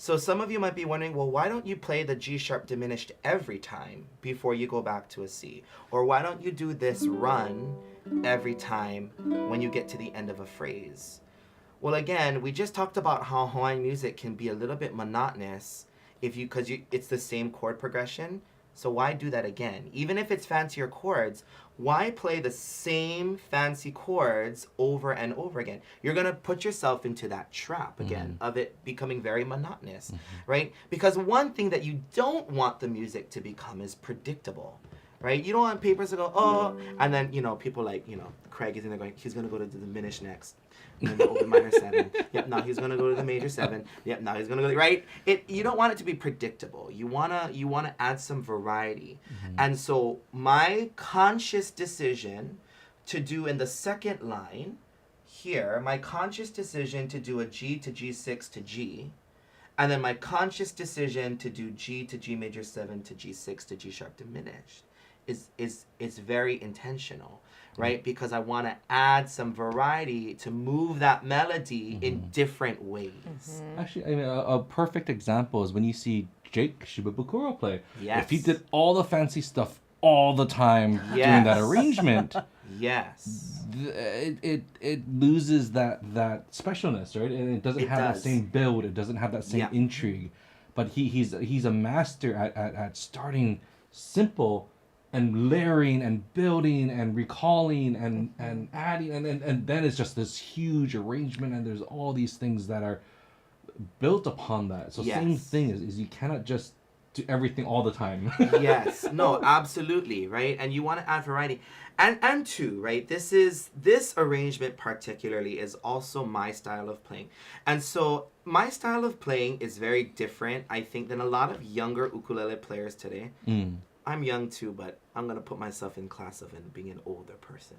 So some of you might be wondering, well, why don't you play the G sharp diminished every time before you go back to a C? Or why don't you do this run every time when you get to the end of a phrase? Well, again, we just talked about how Hawaiian music can be a little bit monotonous because it's the same chord progression. So why do that again? Even if it's fancier chords, why play the same fancy chords over and over again? You're going to put yourself into that trap again of it becoming very monotonous, right? Because one thing that you don't want the music to become is predictable, right? You don't want papers to go, oh, and then, people like, Craig is in there going, he's going to go to the diminished next. And then the open minor 7. Yep, now he's gonna go to the major 7. Yep, now he's gonna go right. You don't want it to be predictable. You wanna add some variety. And so my conscious decision to do in the second line here, my conscious decision to do a G to G6 to G, and then my conscious decision to do G to G major 7 to G6 to G sharp diminished is very intentional. Right? Because I want to add some variety to move that melody in different ways. Actually, I mean, a perfect example is when you see Jake Shibabukuro play. Yes. If he did all the fancy stuff all the time doing that arrangement, it loses that specialness, right? And it doesn't have that same build. It doesn't have that same intrigue. But he's a master at starting simple and layering and building and recalling and adding and then it's just this huge arrangement, and there's all these things that are built upon that. So same thing is you cannot just do everything all the time. Yes, no, absolutely, right? And you want to add variety. And two, right? This arrangement particularly is also my style of playing. And so my style of playing is very different, I think, than a lot of younger ukulele players today. I'm young too, but I'm going to put myself in class of being an older person.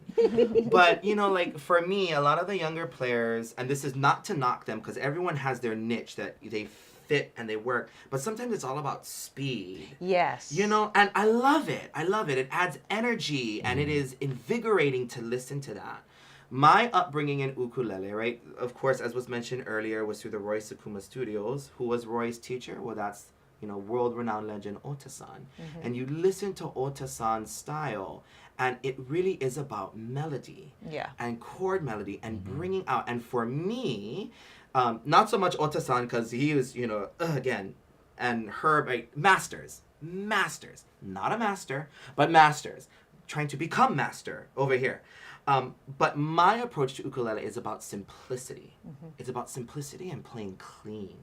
But, like for me, a lot of the younger players, and this is not to knock them because everyone has their niche that they fit and they work, but sometimes it's all about speed. Yes. And I love it. It adds energy and it is invigorating to listen to that. My upbringing in ukulele, right, of course, as was mentioned earlier, was through the Roy Sakuma Studios. Who was Roy's teacher? Well, that's world-renowned legend Ota-san. And you listen to Ota-san's style, and it really is about melody and chord melody and bringing out. And for me, not so much Ota-san because he was, again, and Herb, like, masters, not a master, but masters, trying to become master over here. But my approach to ukulele is about simplicity. It's about simplicity and playing clean.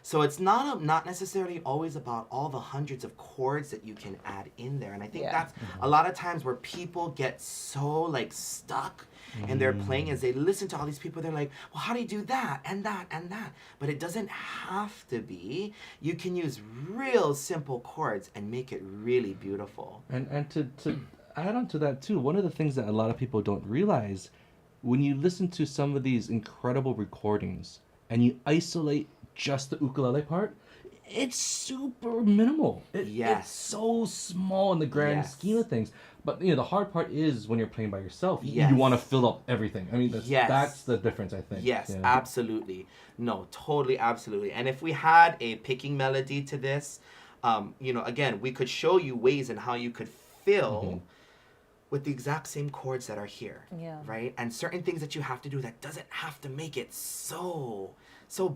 So it's not necessarily always about all the hundreds of chords that you can add in there. And I think that's a lot of times where people get so stuck in their playing as they listen to all these people. They're like, well, how do you do that and that and that? But it doesn't have to be. You can use real simple chords and make it really beautiful. And to add on to that too, one of the things that a lot of people don't realize, when you listen to some of these incredible recordings and you isolate just the ukulele part, it's super minimal. It's so small in the grand scheme of things. But the hard part is when you're playing by yourself, you want to fill up everything. I mean, that's the difference, I think. Yes, absolutely. No, totally, absolutely. And if we had a picking melody to this, again, we could show you ways in how you could fill with the exact same chords that are here, right? And certain things that you have to do that doesn't have to make it so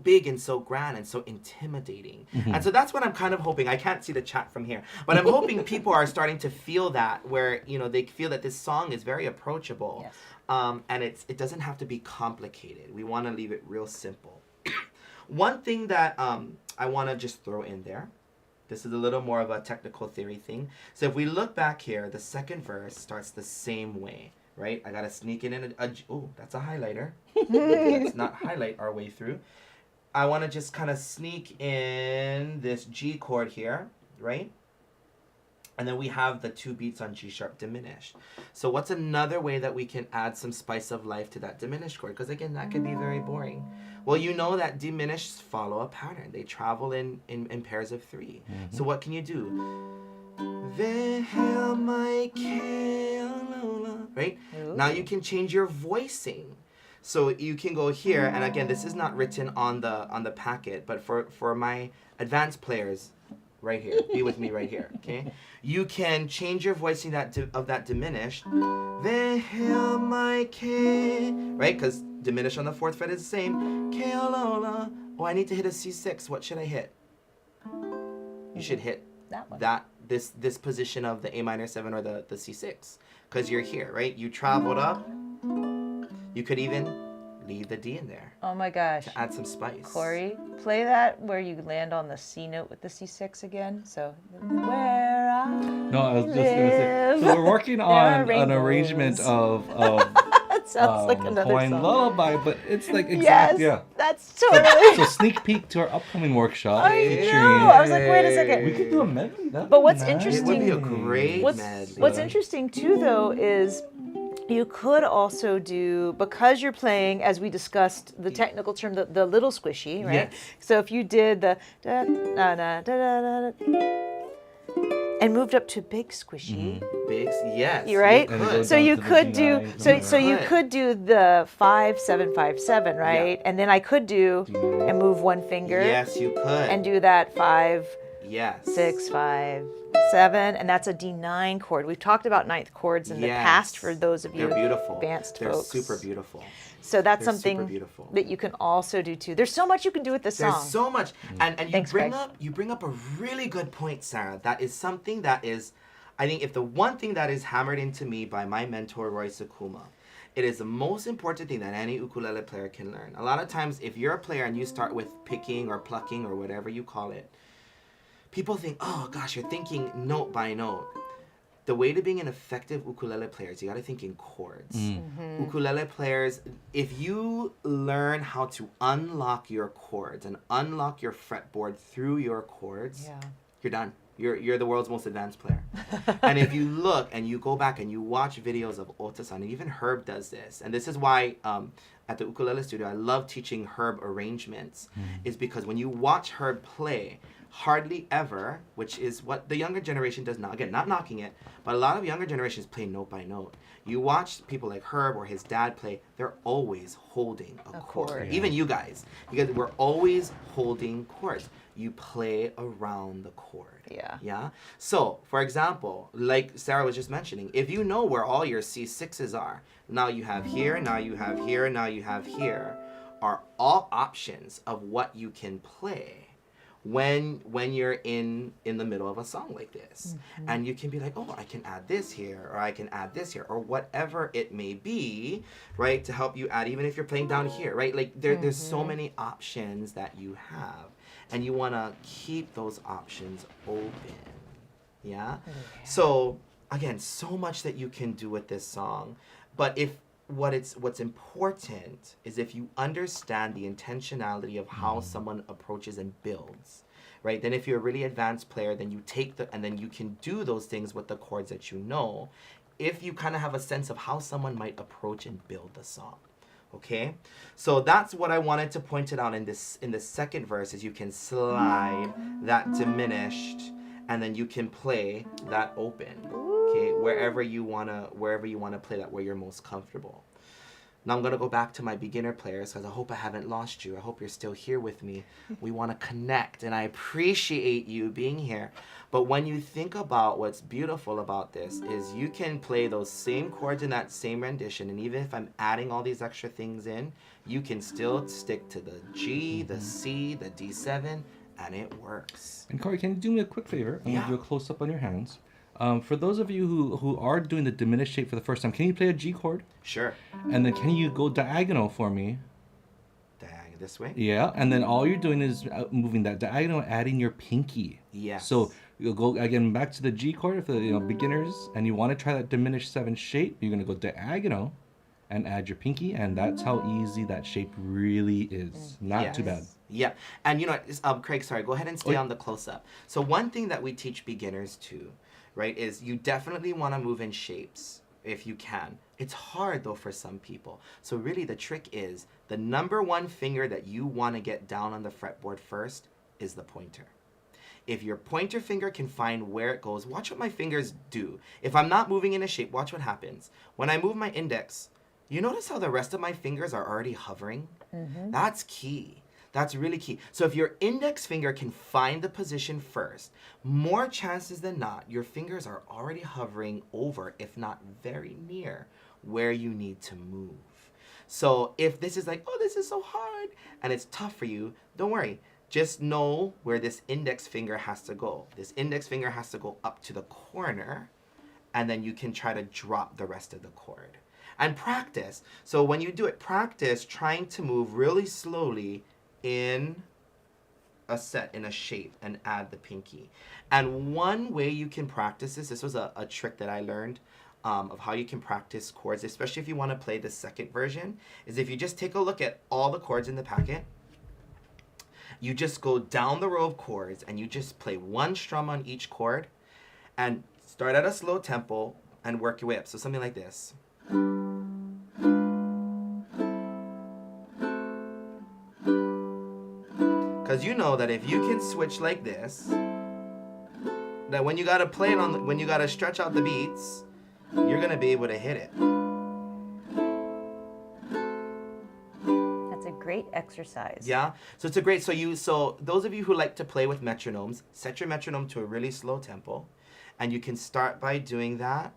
big and so grand and so intimidating. And so that's what I'm kind of hoping. I can't see the chat from here, but I'm hoping people are starting to feel that, where they feel that this song is very approachable, and it doesn't have to be complicated. We want to leave it real simple. One thing that I want to just throw in there, this is a little more of a technical theory thing. So if we look back here, the second verse starts the same way, right? I gotta sneak in oh, that's a highlighter. Let's not highlight our way through. I want to just kind of sneak in this G chord here, right? And then we have the 2 beats on G sharp diminished. So what's another way that we can add some spice of life to that diminished chord? Because again, that can be very boring. Well, you know that diminished follow a pattern. They travel in pairs of 3. So what can you do? Vehel my Keolu, right? Now you can change your voicing. So you can go here, and again, this is not written on the packet, but for my advanced players, right here, be with me right here, okay? You can change your voicing of that diminished. Vehil my K, right? Because diminished on the 4th fret is the same. Keolu. Oh, I need to hit a C6. What should I hit? You should hit That one. this position of the A minor 7 or the C6, because you're here, right? You traveled up. You could even leave the D in there Oh my gosh. to add some spice. Corey, play that where you land on the C note with the C6 again. So, where I No, I was just gonna say. So we're working on an arrangement of That sounds like another Hawaiian song. lullaby, but it's like Yes, exact, yeah. that's totally. So sneak peek to our upcoming workshop. I featuring- know. I was like, wait a We second. could do a medley. That'd But be what's nice. interesting- It would be a great What's medley. interesting too, though, is you could also do, because you're playing, as we discussed, the technical term, the little squishy, right? Yes. So if you did the da da da da da da, and moved up to big squishy, Big, yes. you right? And it goes So down you to the could do G9. so you Right. could do the 5-7-5-7, right? And then I could do D9. and move one finger Yes, you could. and do that 5, yes. 6, 5, 7, and that's a D9 chord. We've talked about ninth chords in the past Yes. for those of you They're beautiful. advanced They're folks. super beautiful. So that's They're something super beautiful. that you can also do too. There's so much you can do with this There's song. so much, and you Thanks, bring Craig. up a really good point, Sarah. That is something that is, I think, if the one thing that is hammered into me by my mentor Roy Sakuma, it is the most important thing that any ukulele player can learn. A lot of times, if you're a player and you start with picking or plucking or whatever you call it, people think, oh gosh, you're thinking note by note. The way to being an effective ukulele player is you got to think in chords. Ukulele players, if you learn how to unlock your chords and unlock your fretboard through your chords, Yeah. you're done. You're the world's most advanced player. And if you look and you go back and you watch videos of Ota-san, and even Herb does this, and this is why at the ukulele studio I love teaching Herb arrangements, is because when you watch Herb play, hardly ever, which is what the younger generation does now, again, not knocking it, but a lot of younger generations play note by note. You watch people like Herb or his dad play, they're always holding a chord. chord. Even you guys, because we're always holding chords. You play around the chord. Yeah. Yeah. So, for example, like Sarah was just mentioning, if you know where all your C6s are, now you have here, now you have here, now you have here, are all options of what you can play when you're in the middle of a song like this. And you can be like, oh, I can add this here, or I can add this here, or whatever it may be, right, to help you add, even if you're playing down here, right? Like there's so many options that you have, and you want to keep those options open. Yeah? So again, so much that you can do with this song, but what's important is if you understand the intentionality of how someone approaches and builds, right? Then if you're a really advanced player, then you take and then you can do those things with the chords that you know, if you kind of have a sense of how someone might approach and build the song. Okay, so that's what I wanted to point it out in the second verse, is you can slide that diminished, and then you can play that open. Okay, wherever you wanna play that, where you're most comfortable. Now I'm gonna go back to my beginner players, because I hope I haven't lost you. I hope you're still here with me. We wanna connect, and I appreciate you being here. But when you think about what's beautiful about this, is you can play those same chords in that same rendition, and even if I'm adding all these extra things in, you can still stick to the G, the C, the D7, and it works. And Cory, can you do me a quick favor? I'm Yeah. gonna do a close up on your hands. For those of you who are doing the diminished shape for the first time, can you play a G chord? Sure. And then can you go diagonal for me? This way? Yeah, and then all you're doing is moving that diagonal, adding your pinky. Yes. So you'll go again back to the G chord for the beginners, and you want to try that diminished 7 shape. You're gonna go diagonal, and add your pinky, and that's how easy that shape really is. Not too bad. Yeah, and Craig, sorry, go ahead and stay on the close-up. So one thing that we teach beginners too, right, is you definitely want to move in shapes if you can. It's hard though for some people. So really the trick is the number one finger that you want to get down on the fretboard first is the pointer. If your pointer finger can find where it goes, watch what my fingers do. If I'm not moving in a shape, watch what happens. When I move my index, you notice how the rest of my fingers are already hovering? Mm-hmm. That's key. That's really key. So if your index finger can find the position first, more chances than not, your fingers are already hovering over, if not very near, where you need to move. So if this is like, oh, this is so hard, and it's tough for you, don't worry. Just know where this index finger has to go. This index finger has to go up to the corner, and then you can try to drop the rest of the chord. And practice. So when you do it, practice trying to move really slowly in a set, in a shape, and add the pinky. And one way you can practice this was a trick that I learned of how you can practice chords, especially if you want to play the second version, is if you just take a look at all the chords in the packet, you just go down the row of chords and you just play one strum on each chord and start at a slow tempo and work your way up. So something like this. Because you know that if you can switch like this, that when you gotta play it on, when you gotta stretch out the beats, you're gonna be able to hit it. That's a great exercise. Yeah. So it's a great. So those of you who like to play with metronomes, set your metronome to a really slow tempo, and you can start by doing that,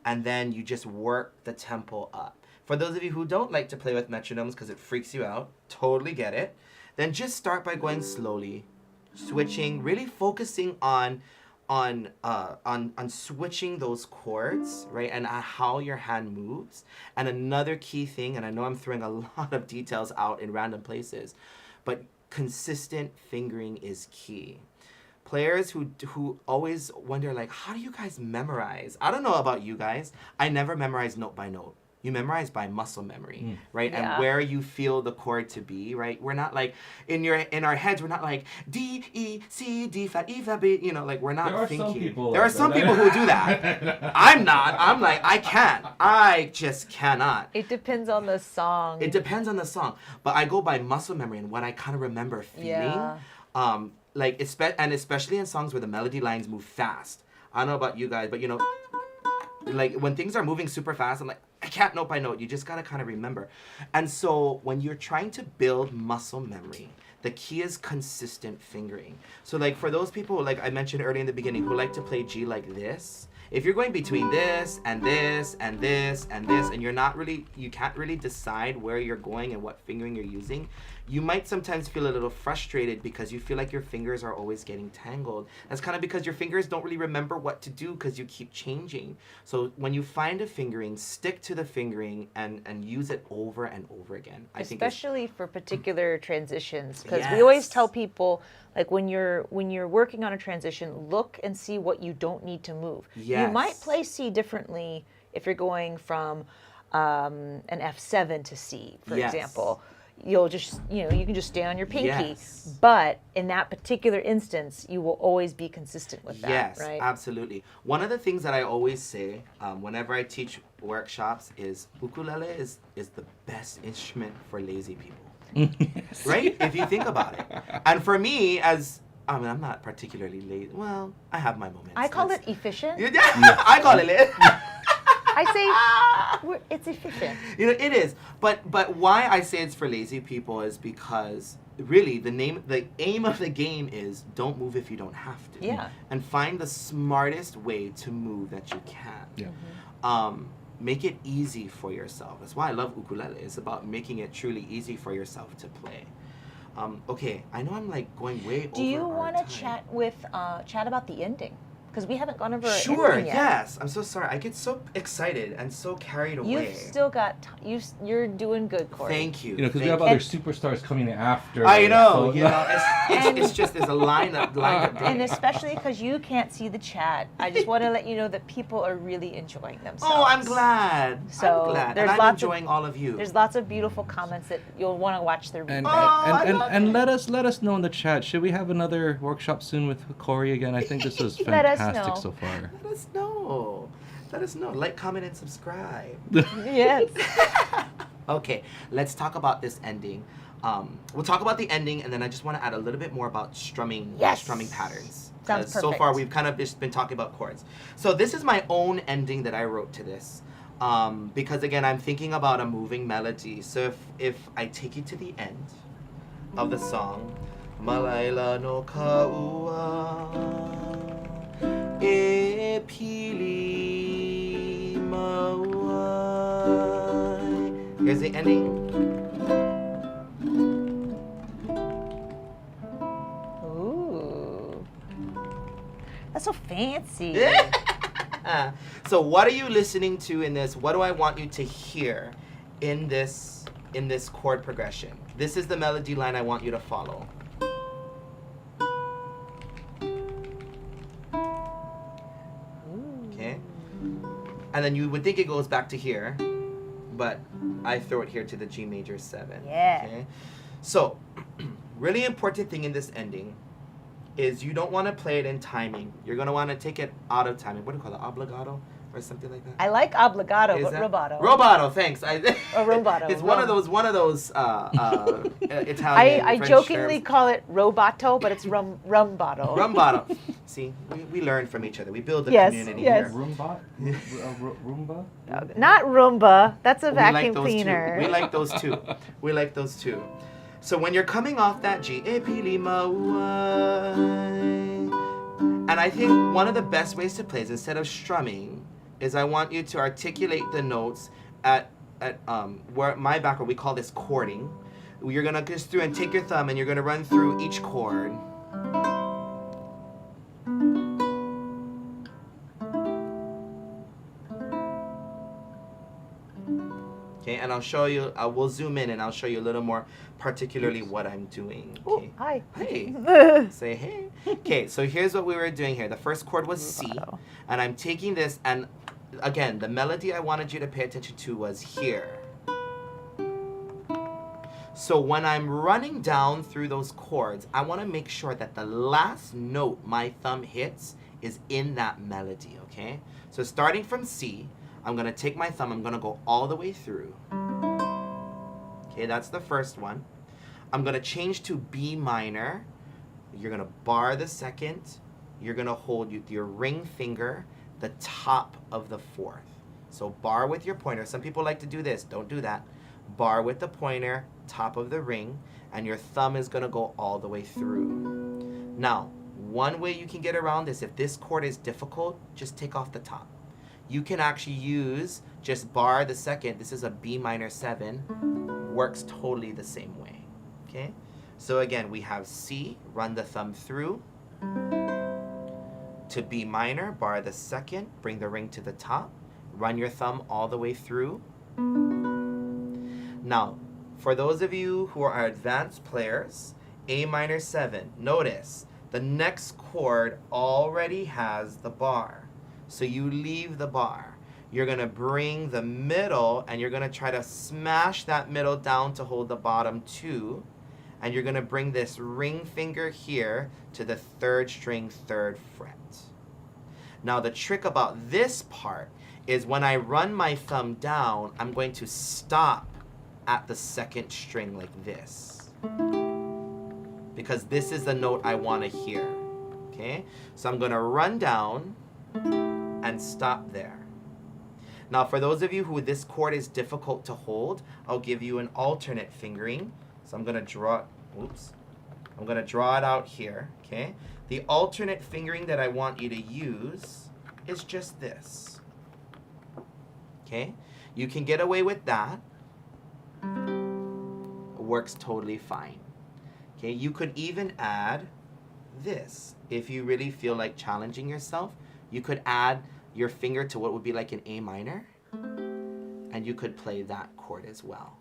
and then you just work the tempo up. For those of you who don't like to play with metronomes because it freaks you out, totally get it. Then just start by going slowly, switching, really focusing on switching those chords, right? And how your hand moves. And another key thing, and I know I'm throwing a lot of details out in random places, but consistent fingering is key. Players who always wonder, like, how do you guys memorize? I don't know about you guys. I never memorize note by note. You memorize by muscle memory, right? Yeah. And where you feel the chord to be, right? We're not like, in our heads, we're not like D, E, C, D flat, E flat, B, you know, like we're not thinking. There are some people who do that. I'm not. I'm like, I can't. I just cannot. It depends on the song. It depends on the song. But I go by muscle memory and what I kind of remember feeling. Yeah. Like, and especially in songs where the melody lines move fast. I don't know about you guys, but you know, like when things are moving super fast, I'm like, I can't note by note. You just gotta kind of remember. And so when you're trying to build muscle memory, the key is consistent fingering. So like for those people, like I mentioned earlier in the beginning, who like to play G like this, if you're going between this and this and this and this, and you can't really decide where you're going and what fingering you're using, you might sometimes feel a little frustrated because you feel like your fingers are always getting tangled. That's kind of because your fingers don't really remember what to do because you keep changing. So when you find a fingering, stick to the fingering and use it over and over again. Especially for particular transitions, because we always tell people, like when you're working on a transition, look and see what you don't need to move. Yes. You might play C differently if you're going from an F7 to C, for example. You'll just, you can just stay on your pinky. Yes. But in that particular instance, you will always be consistent with that, yes, right? Absolutely. One of the things that I always say whenever I teach workshops is ukulele is the best instrument for lazy people. Yes. Right? If you think about it. And for me, I'm not particularly lazy. Well, I have my moments. I call it efficient. Yeah. I call it I say it's efficient. It is. But why I say it's for lazy people is because really the aim of the game is don't move if you don't have to. Yeah. And find the smartest way to move that you can. Yeah. Make it easy for yourself. That's why I love ukulele. It's about making it truly easy for yourself to play. Okay, I know I'm like going way over. Do you want to chat about the ending? Because we haven't gone over Sure, ending yet. yes. I'm so sorry. I get so excited and so carried away. You've still got you're doing good, Cory. Thank you. Because we have other superstars coming after. I know. So It's just there's a lineup. And especially because you can't see the chat, I just want to let you know that people are really enjoying themselves. Oh, I'm glad. So I'm glad. there's and I'm enjoying all of you. There's lots of beautiful comments that you'll want to watch the replay. And let us know in the chat. Should we have another workshop soon with Cory again? I think this was Let us fantastic know. so far. Let us know. Let us know. Like, comment, and subscribe. Yes. Okay, let's talk about this ending. We'll talk about the ending, and then I just want to add a little bit more about strumming patterns. Sounds So perfect. far, we've kind of just been talking about chords. So this is my own ending that I wrote to this. Because again, I'm thinking about a moving melody. So if I take you to the end of the song, Malaila no kaua e pili mauai. Here's the ending. Ooh. That's so fancy. So what are you listening to in this? What do I want you to hear in this chord progression? This is the melody line I want you to follow. Okay? And then you would think it goes back to here, but I throw it here to the G major 7. Yeah. Okay? So, really important thing in this ending is you don't want to play it in timing. You're going to want to take it out of timing. What do you call it? Obligato or something like that? I like obligato, Is but that- rubato. Rubato, thanks. Or rubato. It's one of those Italian I French jokingly terms. call it robato, but it's rumbato. Rumbato. See, we learn from each other. We build a Yes, community yes. here. Roomba? Roomba? Not Roomba. That's a We like vacuum those cleaner. two. We like those two. We like those two. So when you're coming off that G, e pili mauai. And I think one of the best ways to play is instead of strumming, is I want you to articulate the notes at where my background we call this chording. You're gonna go through and take your thumb and you're gonna run through each chord. Okay, and I'll show you. I will zoom in and I'll show you a little more particularly what I'm doing. Ooh, Okay. hi. Hey. Say hey. Okay, so here's what we were doing here. The first chord was C, Rubato. and I'm taking this, and again, the melody I wanted you to pay attention to was here. So when I'm running down through those chords, I want to make sure that the last note my thumb hits is in that melody, okay? So starting from C, I'm going to take my thumb, I'm going to go all the way through. Okay, that's the first one. I'm going to change to B minor. You're going to bar the second. You're going to hold with your ring finger the top of the fourth. So bar with your pointer. Some people like to do this. Don't do that. Bar with the pointer, top of the ring, and your thumb is going to go all the way through. Now, one way you can get around this, if this chord is difficult, just take off the top. You can actually use just bar the second. This is a B minor 7. Works totally the same way. Okay? So again, we have C, run the thumb through. To B minor, bar the second, bring the ring to the top. Run your thumb all the way through. Now, for those of you who are advanced players, A minor 7, notice the next chord already has the bar. So you leave the bar. You're going to bring the middle and you're going to try to smash that middle down to hold the bottom 2. And you're going to bring this ring finger here to the 3rd string, 3rd fret. Now the trick about this part is when I run my thumb down, I'm going to stop at the 2nd string like this. Because this is the note I want to hear. Okay? So I'm going to run down and stop there. Now for those of you who this chord is difficult to hold, I'll give you an alternate fingering. So I'm going to draw, I'm going to draw it out here, okay? The alternate fingering that I want you to use is just this, okay? You can get away with that. It works totally fine, okay? You could even add this. If you really feel like challenging yourself, you could add your finger to what would be like an A minor, and you could play that chord as well.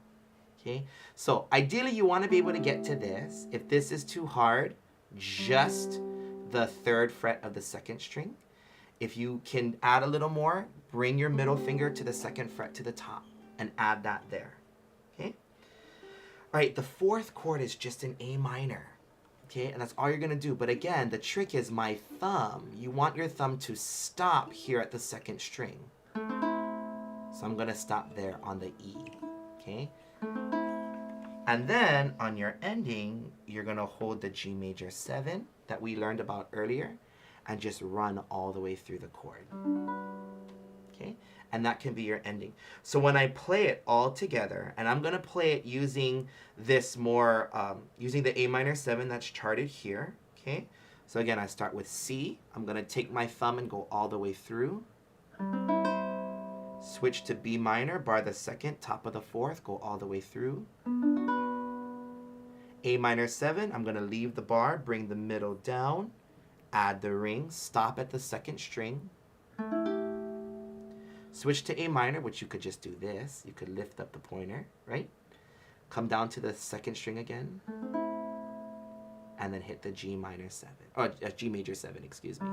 Okay, so ideally you want to be able to get to this. If this is too hard, just the 3rd fret of the 2nd string. If you can add a little more, bring your middle finger to the 2nd fret to the top and add that there. Okay, all right, the 4th chord is just an A minor. Okay, and that's all you're going to do. But again, the trick is my thumb. You want your thumb to stop here at the 2nd string. So I'm going to stop there on the E. Okay? And then on your ending, you're going to hold the G major 7 that we learned about earlier and just run all the way through the chord. Okay? and that can be your ending. So when I play it all together, and I'm gonna play it using this more, using the A minor 7 that's charted here, okay? So again, I start with C. I'm gonna take my thumb and go all the way through. Switch to B minor, bar the 2nd, top of the 4th, go all the way through. A minor 7, I'm gonna leave the bar, bring the middle down, add the ring, stop at the 2nd string. Switch to A minor, which you could just do this. You could lift up the pointer, right? Come down to the 2nd string again. And then hit the G minor 7, or G major 7, excuse me.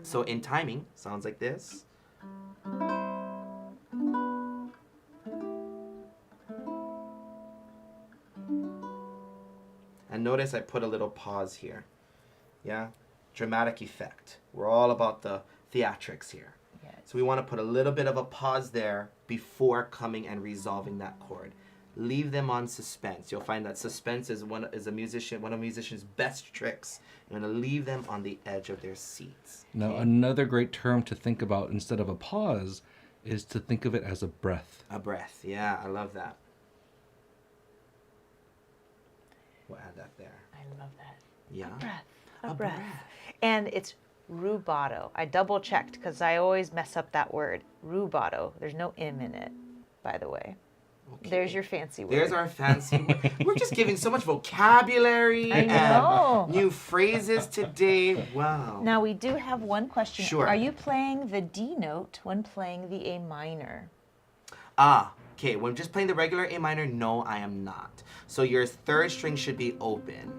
So in timing, sounds like this. And notice I put a little pause here. Yeah? Dramatic effect. We're all about the theatrics here. Yes. So we want to put a little bit of a pause there before coming and resolving that chord. Leave them on suspense. You'll find that suspense is one of a musician's best tricks. You're going to leave them on the edge of their seats. Now, okay? another great term to think about instead of a pause is to think of it as a breath. A breath. Yeah, I love that. We'll add that there. I love that. Yeah. A breath. And it's rubato. I double checked because I always mess up that word. Rubato. There's no M in it, by the way. Okay. There's your fancy word. There's our fancy word. We're just giving so much vocabulary I know. and new phrases today. Wow. Now we do have one question. Sure. Are you playing the D note when playing the A minor? Okay. When just playing the regular A minor, no, I am not. So your 3rd string should be open.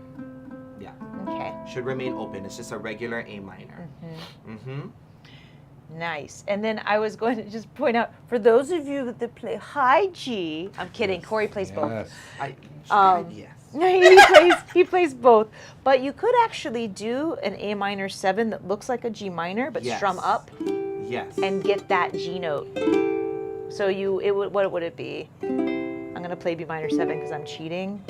Yeah. Okay. Should remain open. It's just a regular A minor. Nice. And then I was going to just point out, for those of you that play high G, I'm kidding, Cory plays both. Yes. Yes. he plays both. But you could actually do an A minor 7 that looks like a G minor, but Yes. strum up Yes. and get that G note. So what would it be? I'm going to play B minor 7 because I'm cheating.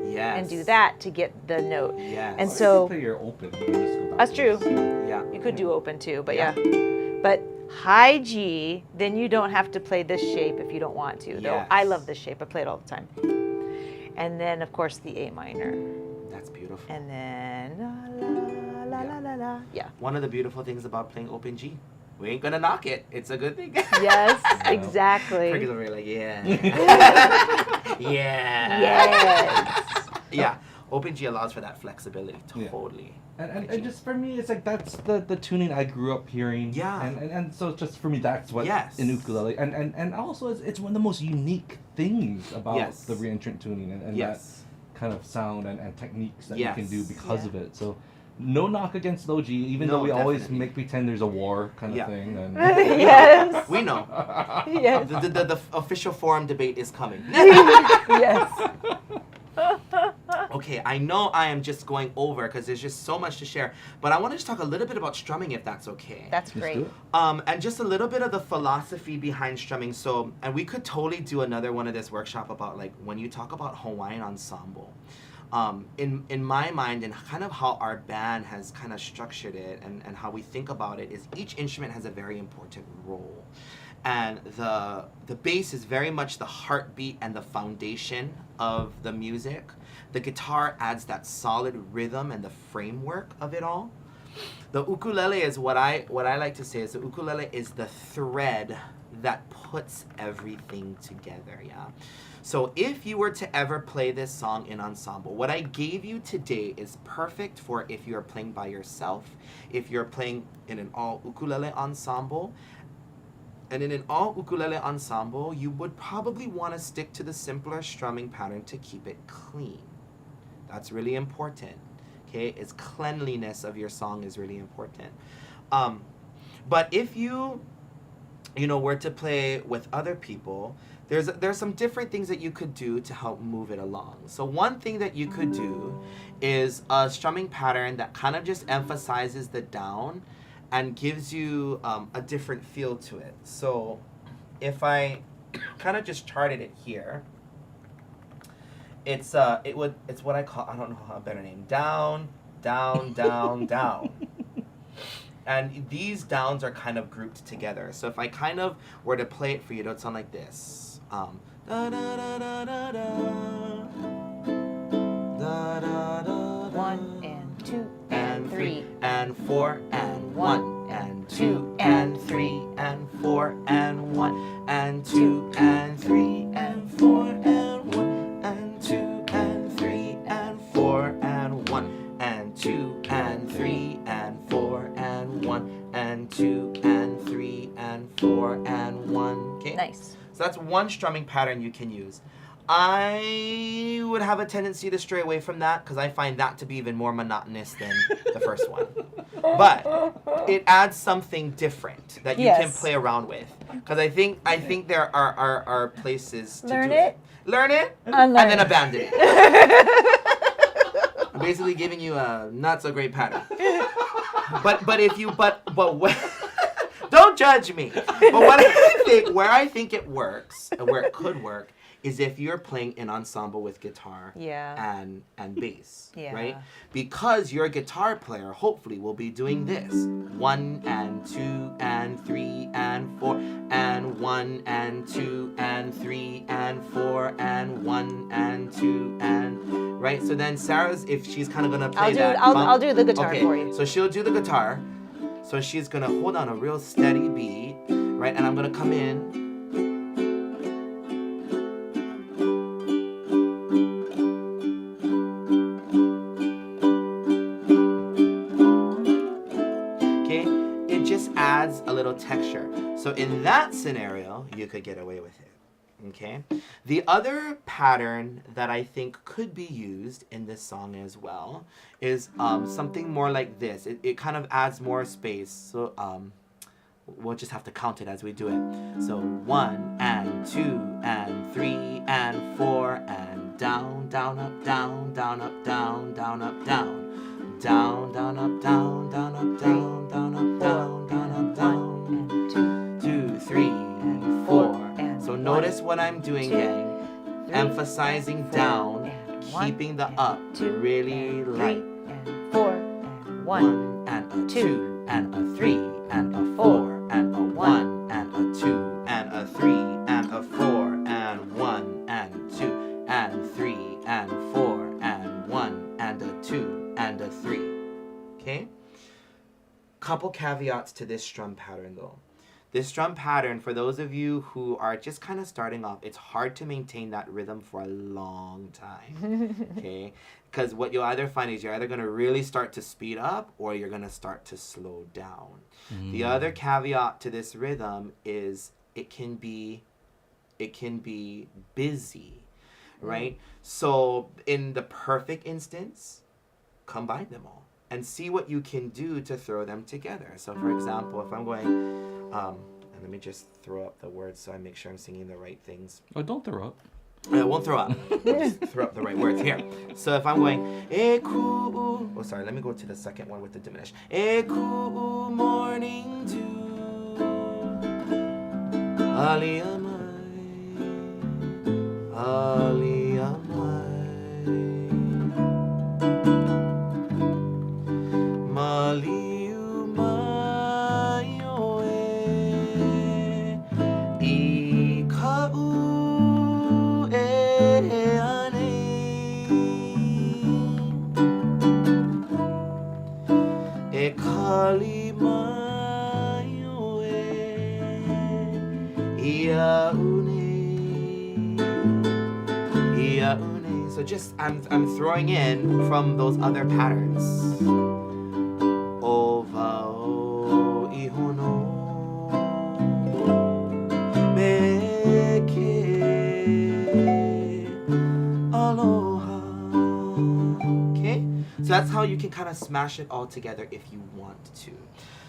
Yes. And do that to get the note. Yes. And so play your open. You just go that's true. backwards. Yeah. You could do open too, but Yeah. yeah. But high G, then you don't have to play this shape if you don't want to. Though Yes. I love this shape. I play it all the time. And then of course the A minor. That's beautiful. And then la la la la la. Yeah. One of the beautiful things about playing open G, we ain't gonna knock it. It's a good thing. Yes, exactly. Cricket's over here like, yeah. Yeah. Yes. Yeah. Open G allows for that flexibility. Yeah. Totally. And just for me, it's like that's the tuning I grew up hearing. Yeah. And so just for me, that's what Yes. in ukulele. And also it's one of the most unique things about Yes. the reentrant tuning and Yes. that kind of sound and techniques that Yes. you can do because Yeah. of it. So no knock against low G, even No, though we always definitely. make pretend there's a war kind of Yeah. thing. And Yes. We know. Yes. The official forum debate is coming. Yes. Okay, I know I am just going over because there's just so much to share, but I want to just talk a little bit about strumming if that's okay. That's Let's great. do it. And just a little bit of the philosophy behind strumming. So, and we could totally do another one of this workshop about like when you talk about Hawaiian ensemble. In my mind and kind of how our band has kind of structured it and how we think about it is each instrument has a very important role. And the bass is very much the heartbeat and the foundation of the music. The guitar adds that solid rhythm and the framework of it all. The ukulele is what I like to say is the ukulele is the thread that puts everything together, yeah? So if you were to ever play this song in ensemble, what I gave you today is perfect for if you're playing by yourself, if you're playing in an all ukulele ensemble. And in an all ukulele ensemble, you would probably want to stick to the simpler strumming pattern to keep it clean. That's really important. Okay, it's cleanliness of your song is really important. But if you were to play with other people, there's some different things that you could do to help move it along. So one thing that you could do is a strumming pattern that kind of just emphasizes the down and gives you a different feel to it. So if I kind of just charted it here, it's what I call, I don't know a better name, down, down, down, down. And these downs are kind of grouped together. So if I kind of were to play it for you, it would sound like this. Da da da da da da. Da da da. 1 and 2 and 3 and 4 and 1 and 2 and 3 and 4 and 1 and 2 and 3 and 4 and 1 and 2 and 3 and 4 and 1 and 2 and 3 and 4 and 1 and 2 and 3 and 4 and 1. Okay. Nice. So that's one strumming pattern you can use. I would have a tendency to stray away from that because I find that to be even more monotonous than the first one. But it adds something different that you can play around with. Because I think there are places to Learn do it. Learn it, Unlearn and then it. abandon it. I'm basically giving you a not so great pattern. But when, don't judge me. But where I think it works, and where it could work, is if you're playing in ensemble with guitar and bass, right? Because your guitar player hopefully will be doing this. 1 and 2 and 3 and 4 and 1 and 2 and 3 and 4 and 1 and 2 and, right? So then Sarah's, if she's kind of gonna play I'll do the guitar okay, for you. so she'll do the guitar. So she's gonna hold on a real steady beat, right? And I'm gonna come in. Adds a little texture. So in that scenario, you could get away with it. Okay? The other pattern that I think could be used in this song as well is something more like this. It kind of adds more space. So we'll just have to count it as we do it. So 1 and 2 and 3 and 4 and down, down, up, down, down, up, down, down, up, down. Down, down, up, down, down, up, down, down, up, down, down, up, down. 2, 3, 4. So notice what I'm doing, gang. Emphasizing down, keeping the up really light. 4 and 1 and a 2 and a 3 and a 4 and a 1 and a 2 and a 3 and a 4 and 1 and 2 and 3 and 4 and 1 and a 2 and a 3. Okay? Couple caveats to this strum pattern though. This strum pattern, for those of you who are just kind of starting off, it's hard to maintain that rhythm for a long time. Okay? Because what you'll either find is you're either going to really start to speed up or you're going to start to slow down. The other caveat to this rhythm is it can be busy, right? So in the perfect instance, combine them all and see what you can do to throw them together. So for example, if I'm going, and let me just throw up the words so I make sure I'm singing the right things. Oh, don't throw up. I won't throw up. Just throw up the right words here. So if I'm going, oh sorry, let me go to the second one with the diminished. Eku morning dew, Aliamai, Aliamai. Maliu mayo e ikau e ane e kali mayo e ia une. So just I'm throwing in from those other patterns. Ova o ihono meke aloha. Okay? So that's how you can kind of smash it all together if you want to.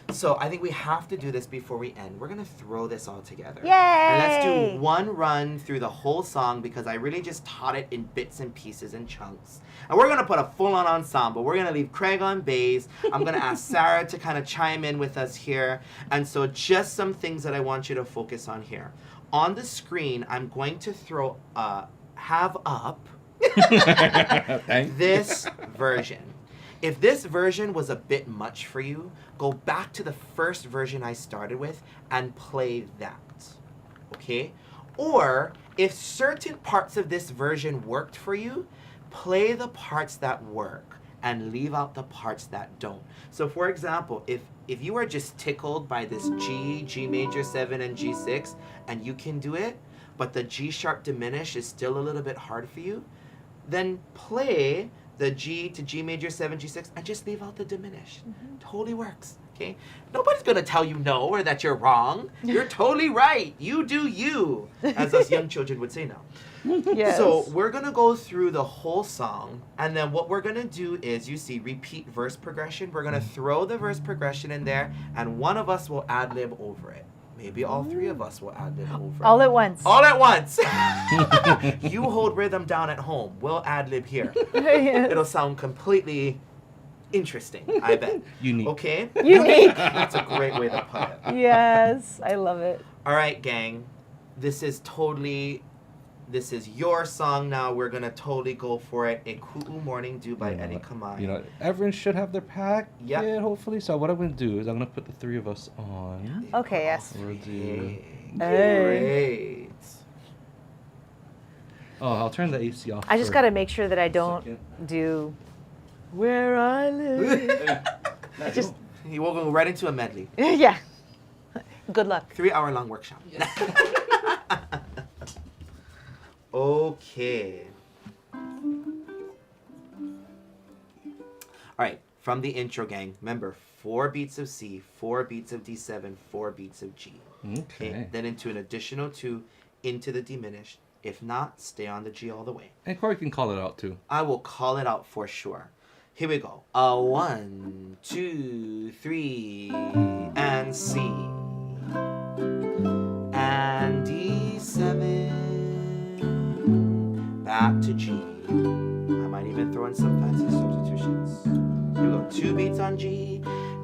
So I think we have to do this before we end. We're going to throw this all together. Yay! And let's do one run through the whole song because I really just taught it in bits and pieces and chunks. And we're going to put a full-on ensemble. We're going to leave Craig on bass. I'm going to ask Sarah to kind of chime in with us here. And so just some things that I want you to focus on here. On the screen, I'm going to throw have up this version. If this version was a bit much for you, go back to the first version I started with and play that. Okay? Or if certain parts of this version worked for you, play the parts that work and leave out the parts that don't. So for example, if you are just tickled by this G major 7 and G6 and you can do it, but the G sharp diminish is still a little bit hard for you, then play the G to G major 7, G6 and just leave out the diminish. Totally works. Okay? Nobody's gonna tell you no or that you're wrong. You're totally right. You do you, as us young children would say now. Yes. So we're gonna go through the whole song, and then what we're gonna do is, you see, repeat verse progression. We're gonna throw the verse progression in there, and one of us will ad-lib over it. Maybe all three of us will ad-lib over All it. at once. All at once. You hold rhythm down at home. We'll ad-lib here. Yes. It'll sound completely interesting, I bet. Unique. Okay? Unique. That's a great way to put it. Yes, I love it. All right, gang. This is your song now. We're going to totally go for it. A Ku'u Morning Dew by Eddie Kamai. You know, everyone should have their pack. Yep. Yeah, hopefully. So what I'm going to do is I'm going to put the three of us on. Okay, yes. We'll do... Great. Oh, I'll turn the AC off. I just for got to make sure that I don't second. do Where I Live. Just, you will go right into a medley. Yeah. Good luck. 3-hour-long workshop. Okay. All right, from the intro, gang. Remember, 4 beats of C, 4 beats of D7, 4 beats of G. Okay. Then into an additional 2 into the diminished. If not, stay on the G all the way. And Cory can call it out too. I will call it out for sure. Here we go. 1, 2, 3, and C. And D7. Back to G. I might even throw in some fancy substitutions. Here we go. 2 beats on G.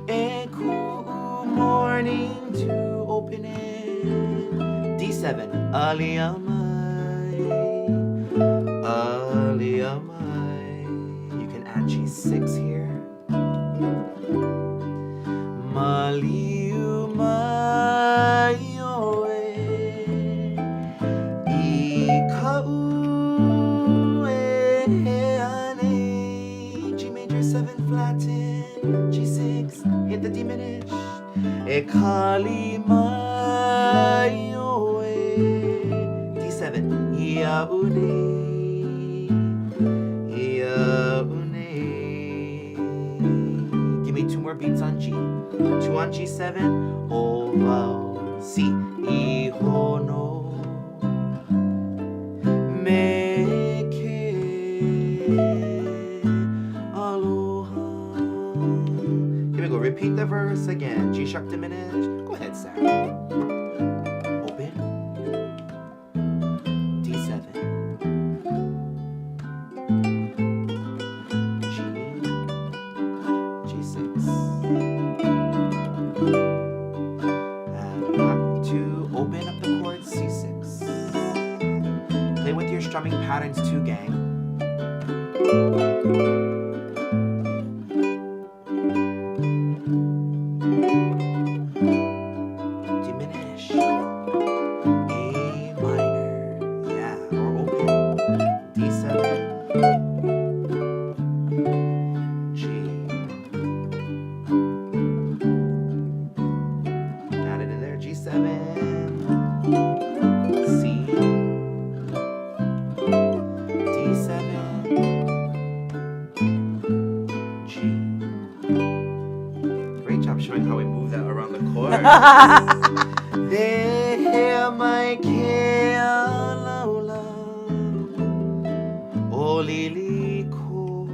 A cool morning to open it. D7. Aliyamai. Aliyamai. You can add G6 here. Maliumai oe. Ikau. G major 7 flatten, G6 hit the diminished. Ekali mai oe. D7 iaune, iaune. Give me 2 more beats on G. 2 on G7. O vowel C. Ihono. Repeat the verse again. G sharp diminish. Go ahead, Sarah. Open. D7. G. G6. And back to open up the chord C6. Play with your strumming patterns too, gang. There my Keolu, Oliliko,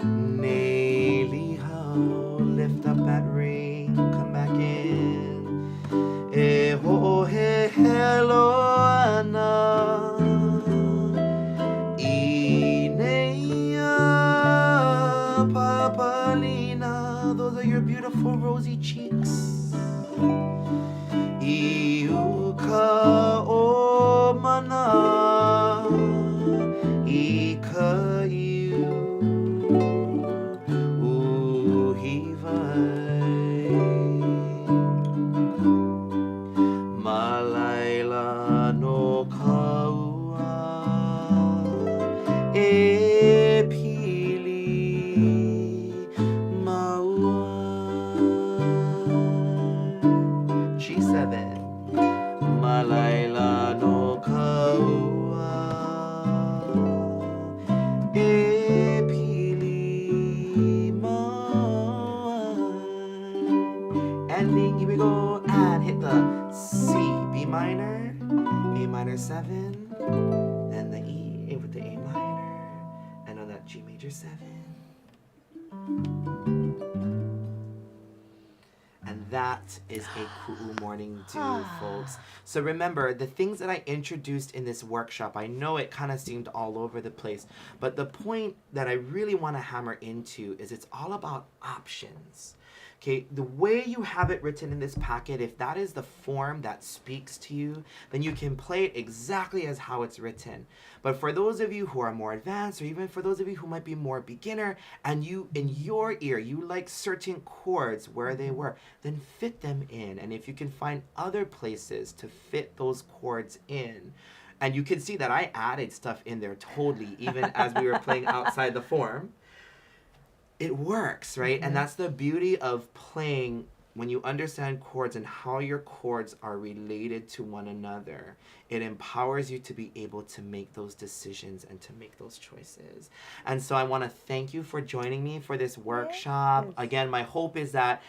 Nelly how lift up that ring, come back in. Eho he hello Anna, Inea Papalina, those are your beautiful rosy cheeks. Iuka o mana, ika iu. kaua e pili maua. G7. Malaila no kaua e pili maua. Ending, here we go, and hit the C, B minor, A minor 7, then the E with the A minor, and on that G major 7. And that is a Ku'u morning dew, folks. So remember, the things that I introduced in this workshop, I know it kind of seemed all over the place, but the point that I really want to hammer into is it's all about options. Okay, the way you have it written in this packet, if that is the form that speaks to you, then you can play it exactly as how it's written. But for those of you who are more advanced, or even for those of you who might be more beginner, and you, in your ear, you like certain chords where they were, then fit them in. And if you can find other places to fit those chords in, and you can see that I added stuff in there totally, even as we were playing outside the form. It works, right? And that's the beauty of playing when you understand chords and how your chords are related to one another. It empowers you to be able to make those decisions and to make those choices. And so I want to thank you for joining me for this workshop. Yes. Again, my hope is that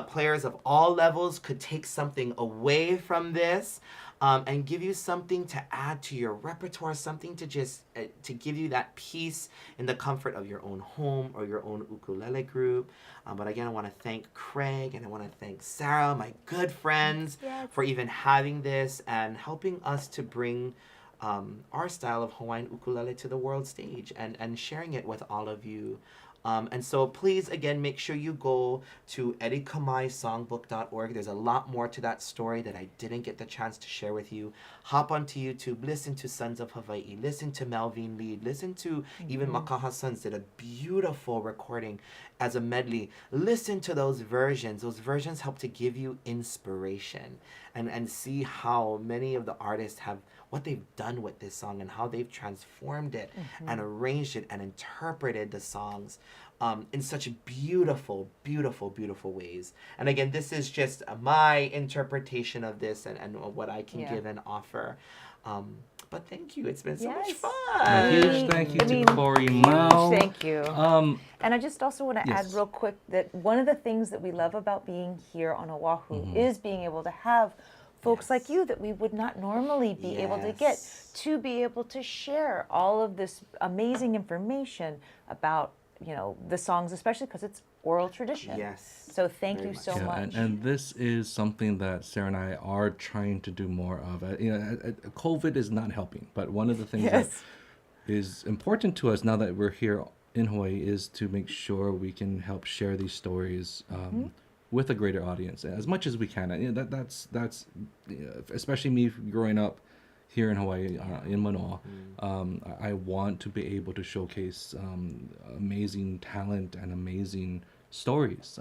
players of all levels could take something away from this. And give you something to add to your repertoire, something to just to give you that peace in the comfort of your own home or your own ukulele group. But again, I want to thank Craig and I want to thank Sarah, my good friends, for even having this and helping us to bring our style of Hawaiian ukulele to the world stage and sharing it with all of you. And so please, again, make sure you go to edikamaisongbook.org. There's a lot more to that story that I didn't get the chance to share with you. Hop onto YouTube, listen to Sons of Hawaii, listen to Melvin Lead, listen to even Makaha Sons did a beautiful recording as a medley. Listen to those versions. Those versions help to give you inspiration and see how many of the artists have what they've done with this song and how they've transformed it and arranged it and interpreted the songs in such beautiful, beautiful, beautiful ways. And again, this is just my interpretation of this and what I can give and offer. But thank you. It's been so much fun. A huge thank you to Cory Mau. Thank you. And I just also want to add real quick that one of the things that we love about being here on Oahu is being able to have folks like you that we would not normally be able to get to be able to share all of this amazing information about, you know, the songs, especially because it's oral tradition. Yes. So thank you so much. And this is something that Sarah and I are trying to do more of. COVID is not helping, but one of the things that is important to us now that we're here in Hawaii is to make sure we can help share these stories with a greater audience as much as we can. And that's especially me growing up here in Hawaii, in Manoa. I want to be able to showcase amazing talent and amazing stories.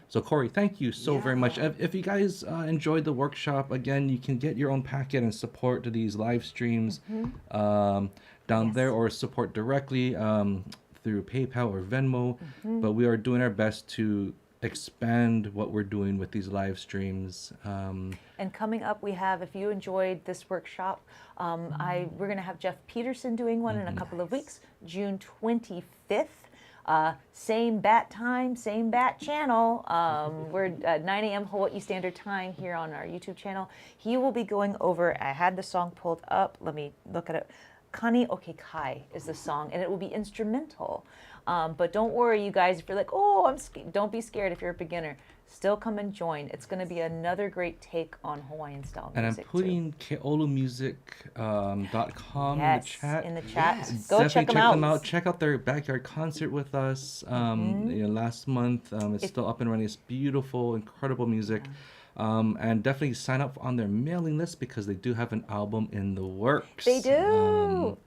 So Cory, thank you so very much. If you guys enjoyed the workshop, again, you can get your own packet and support to these live streams down there, or support directly through PayPal or Venmo. But we are doing our best to expand what we're doing with these live streams. And coming up, we have, if you enjoyed this workshop, we're going to have Jeff Peterson doing one in a couple of weeks, June 25th. Same bat time, same bat channel. We're at 9 a.m. Hawaii Standard Time here on our YouTube channel. He will be going over, I had the song pulled up, let me look at it. Kani Oke Kai is the song, and it will be instrumental. But don't worry, you guys, if you're like, oh, don't be scared if you're a beginner. Still come and join. It's going to be another great take on Hawaiian style music. And I'm putting keolumusic.com in the chat. Yes. Go check them out. Check out their backyard concert with us last month. It's still up and running. It's beautiful, incredible music. And definitely sign up on their mailing list because they do have an album in the works. They do.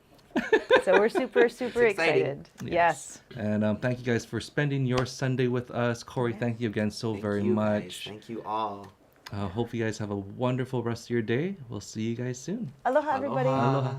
So we're super, super excited. Yes. And thank you guys for spending your Sunday with us. Cory, thank you again so very much. Guys. Thank you all. Hope you guys have a wonderful rest of your day. We'll see you guys soon. Aloha, everybody. Aloha. Aloha.